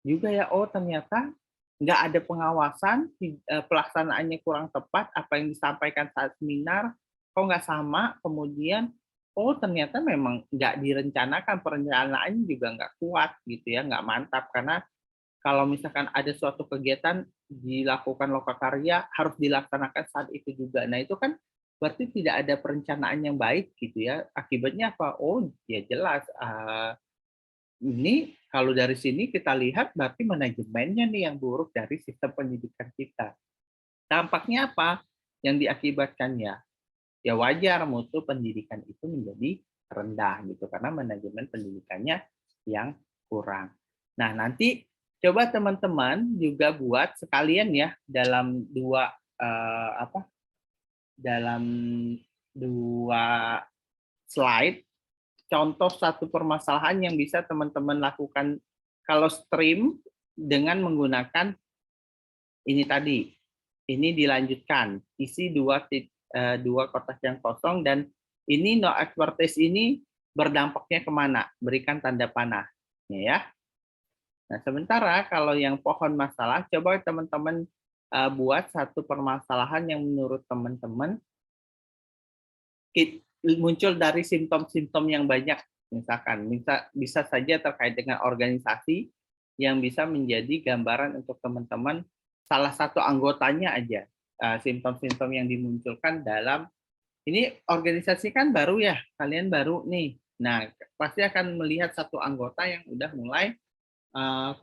juga ya, oh ternyata nggak ada pengawasan, pelaksanaannya kurang tepat, apa yang disampaikan saat seminar, kok nggak sama, kemudian, oh ternyata memang nggak direncanakan, perencanaannya juga nggak kuat gitu ya, nggak mantap, karena kalau misalkan ada suatu kegiatan dilakukan lokakarya harus dilaksanakan saat itu juga. Nah, itu kan berarti tidak ada perencanaan yang baik gitu ya. Akibatnya apa? Oh, ya jelas ini kalau dari sini kita lihat berarti manajemennya nih yang buruk dari sistem pendidikan kita. Dampaknya apa? Yang diakibatkannya? Ya wajar mutu pendidikan itu menjadi rendah gitu karena manajemen pendidikannya yang kurang. Nah, nanti coba teman-teman juga buat sekalian ya dalam dalam dua slide contoh satu permasalahan yang bisa teman-teman lakukan kalau stream dengan menggunakan ini tadi. Ini dilanjutkan, isi dua kotak yang kosong, dan ini no expertise ini berdampaknya kemana? Berikan tanda panah. Ya. Nah, sementara kalau yang pohon masalah, coba teman-teman buat satu permasalahan yang menurut teman-teman muncul dari simptom-simptom yang banyak. Misalkan, bisa saja terkait dengan organisasi yang bisa menjadi gambaran untuk teman-teman salah satu anggotanya aja, simptom-simptom yang dimunculkan dalam, ini organisasi kan baru ya, kalian baru nih. Nah, pasti akan melihat satu anggota yang udah mulai,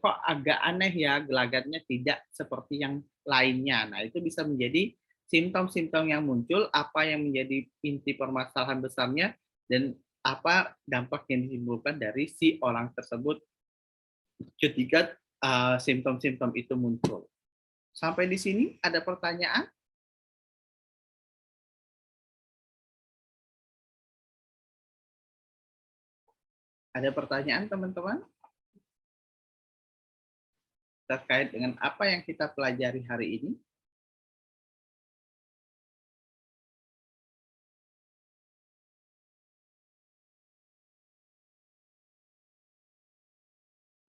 kok agak aneh ya, gelagatnya tidak seperti yang lainnya. Nah, itu bisa menjadi simptom-simptom yang muncul, apa yang menjadi inti permasalahan besarnya, dan apa dampak yang ditimbulkan dari si orang tersebut ketika simptom-simptom itu muncul. Sampai di sini ada pertanyaan? Ada pertanyaan teman-teman? Terkait dengan apa yang kita pelajari hari ini?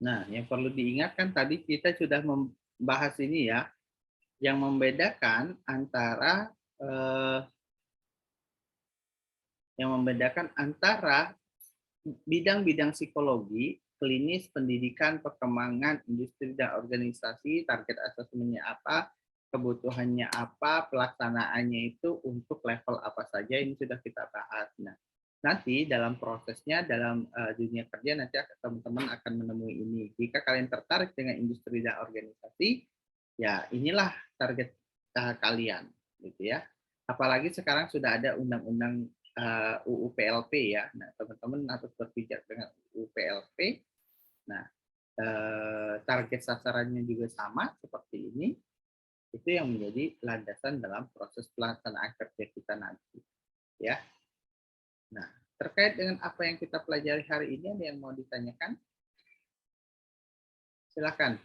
Nah, yang perlu diingatkan tadi kita sudah membahas ini ya, yang membedakan antara bidang-bidang psikologi, klinis, pendidikan, perkembangan, industri dan organisasi, target asesmennya apa, kebutuhannya apa, pelaksanaannya itu untuk level apa saja, ini sudah kita bahas. Nah, nanti dalam prosesnya, dalam dunia kerja, nanti teman-teman akan menemui ini. Jika kalian tertarik dengan industri dan organisasi, ya inilah target kalian, gitu ya. Apalagi sekarang sudah ada undang-undang UU PLP ya. Nah, teman-teman harus berpijak dengan UU PLP. Nah, target sasarannya juga sama seperti ini. Itu yang menjadi landasan dalam proses pelaksanaan kerja kita nanti, ya. Nah, terkait dengan apa yang kita pelajari hari ini, ada yang mau ditanyakan? Silakan.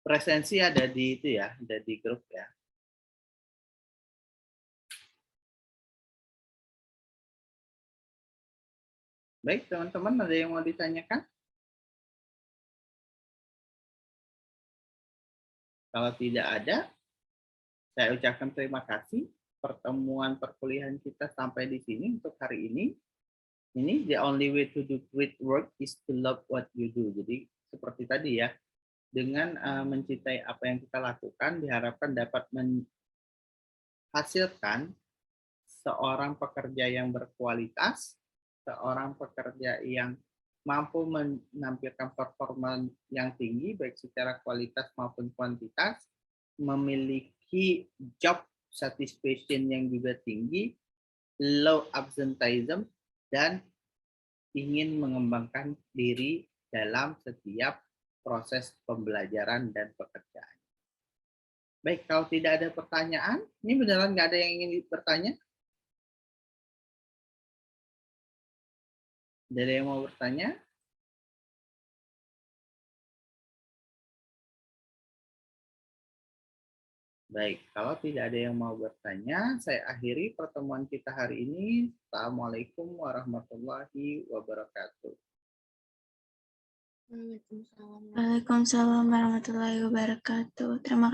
presensi ada di itu ya, ada di grup ya. Baik, teman-teman, ada yang mau ditanyakan? Kalau tidak ada, saya ucapkan terima kasih. Pertemuan perkuliahan kita sampai di sini untuk hari ini. Ini the only way to do great work is to love what you do. Jadi seperti tadi ya, dengan mencintai apa yang kita lakukan, diharapkan dapat menghasilkan seorang pekerja yang berkualitas, seorang pekerja yang mampu menampilkan performa yang tinggi, baik secara kualitas maupun kuantitas, memiliki job satisfaction yang juga tinggi, low absenteeism, dan ingin mengembangkan diri dalam setiap proses pembelajaran dan pekerjaan. Baik, kalau tidak ada pertanyaan, ini beneran nggak ada yang ingin bertanya? Ada yang mau bertanya? Baik, kalau tidak ada yang mau bertanya, saya akhiri pertemuan kita hari ini. Assalamualaikum warahmatullahi wabarakatuh. Waalaikumsalam warahmatullahi wabarakatuh. Terima kasih.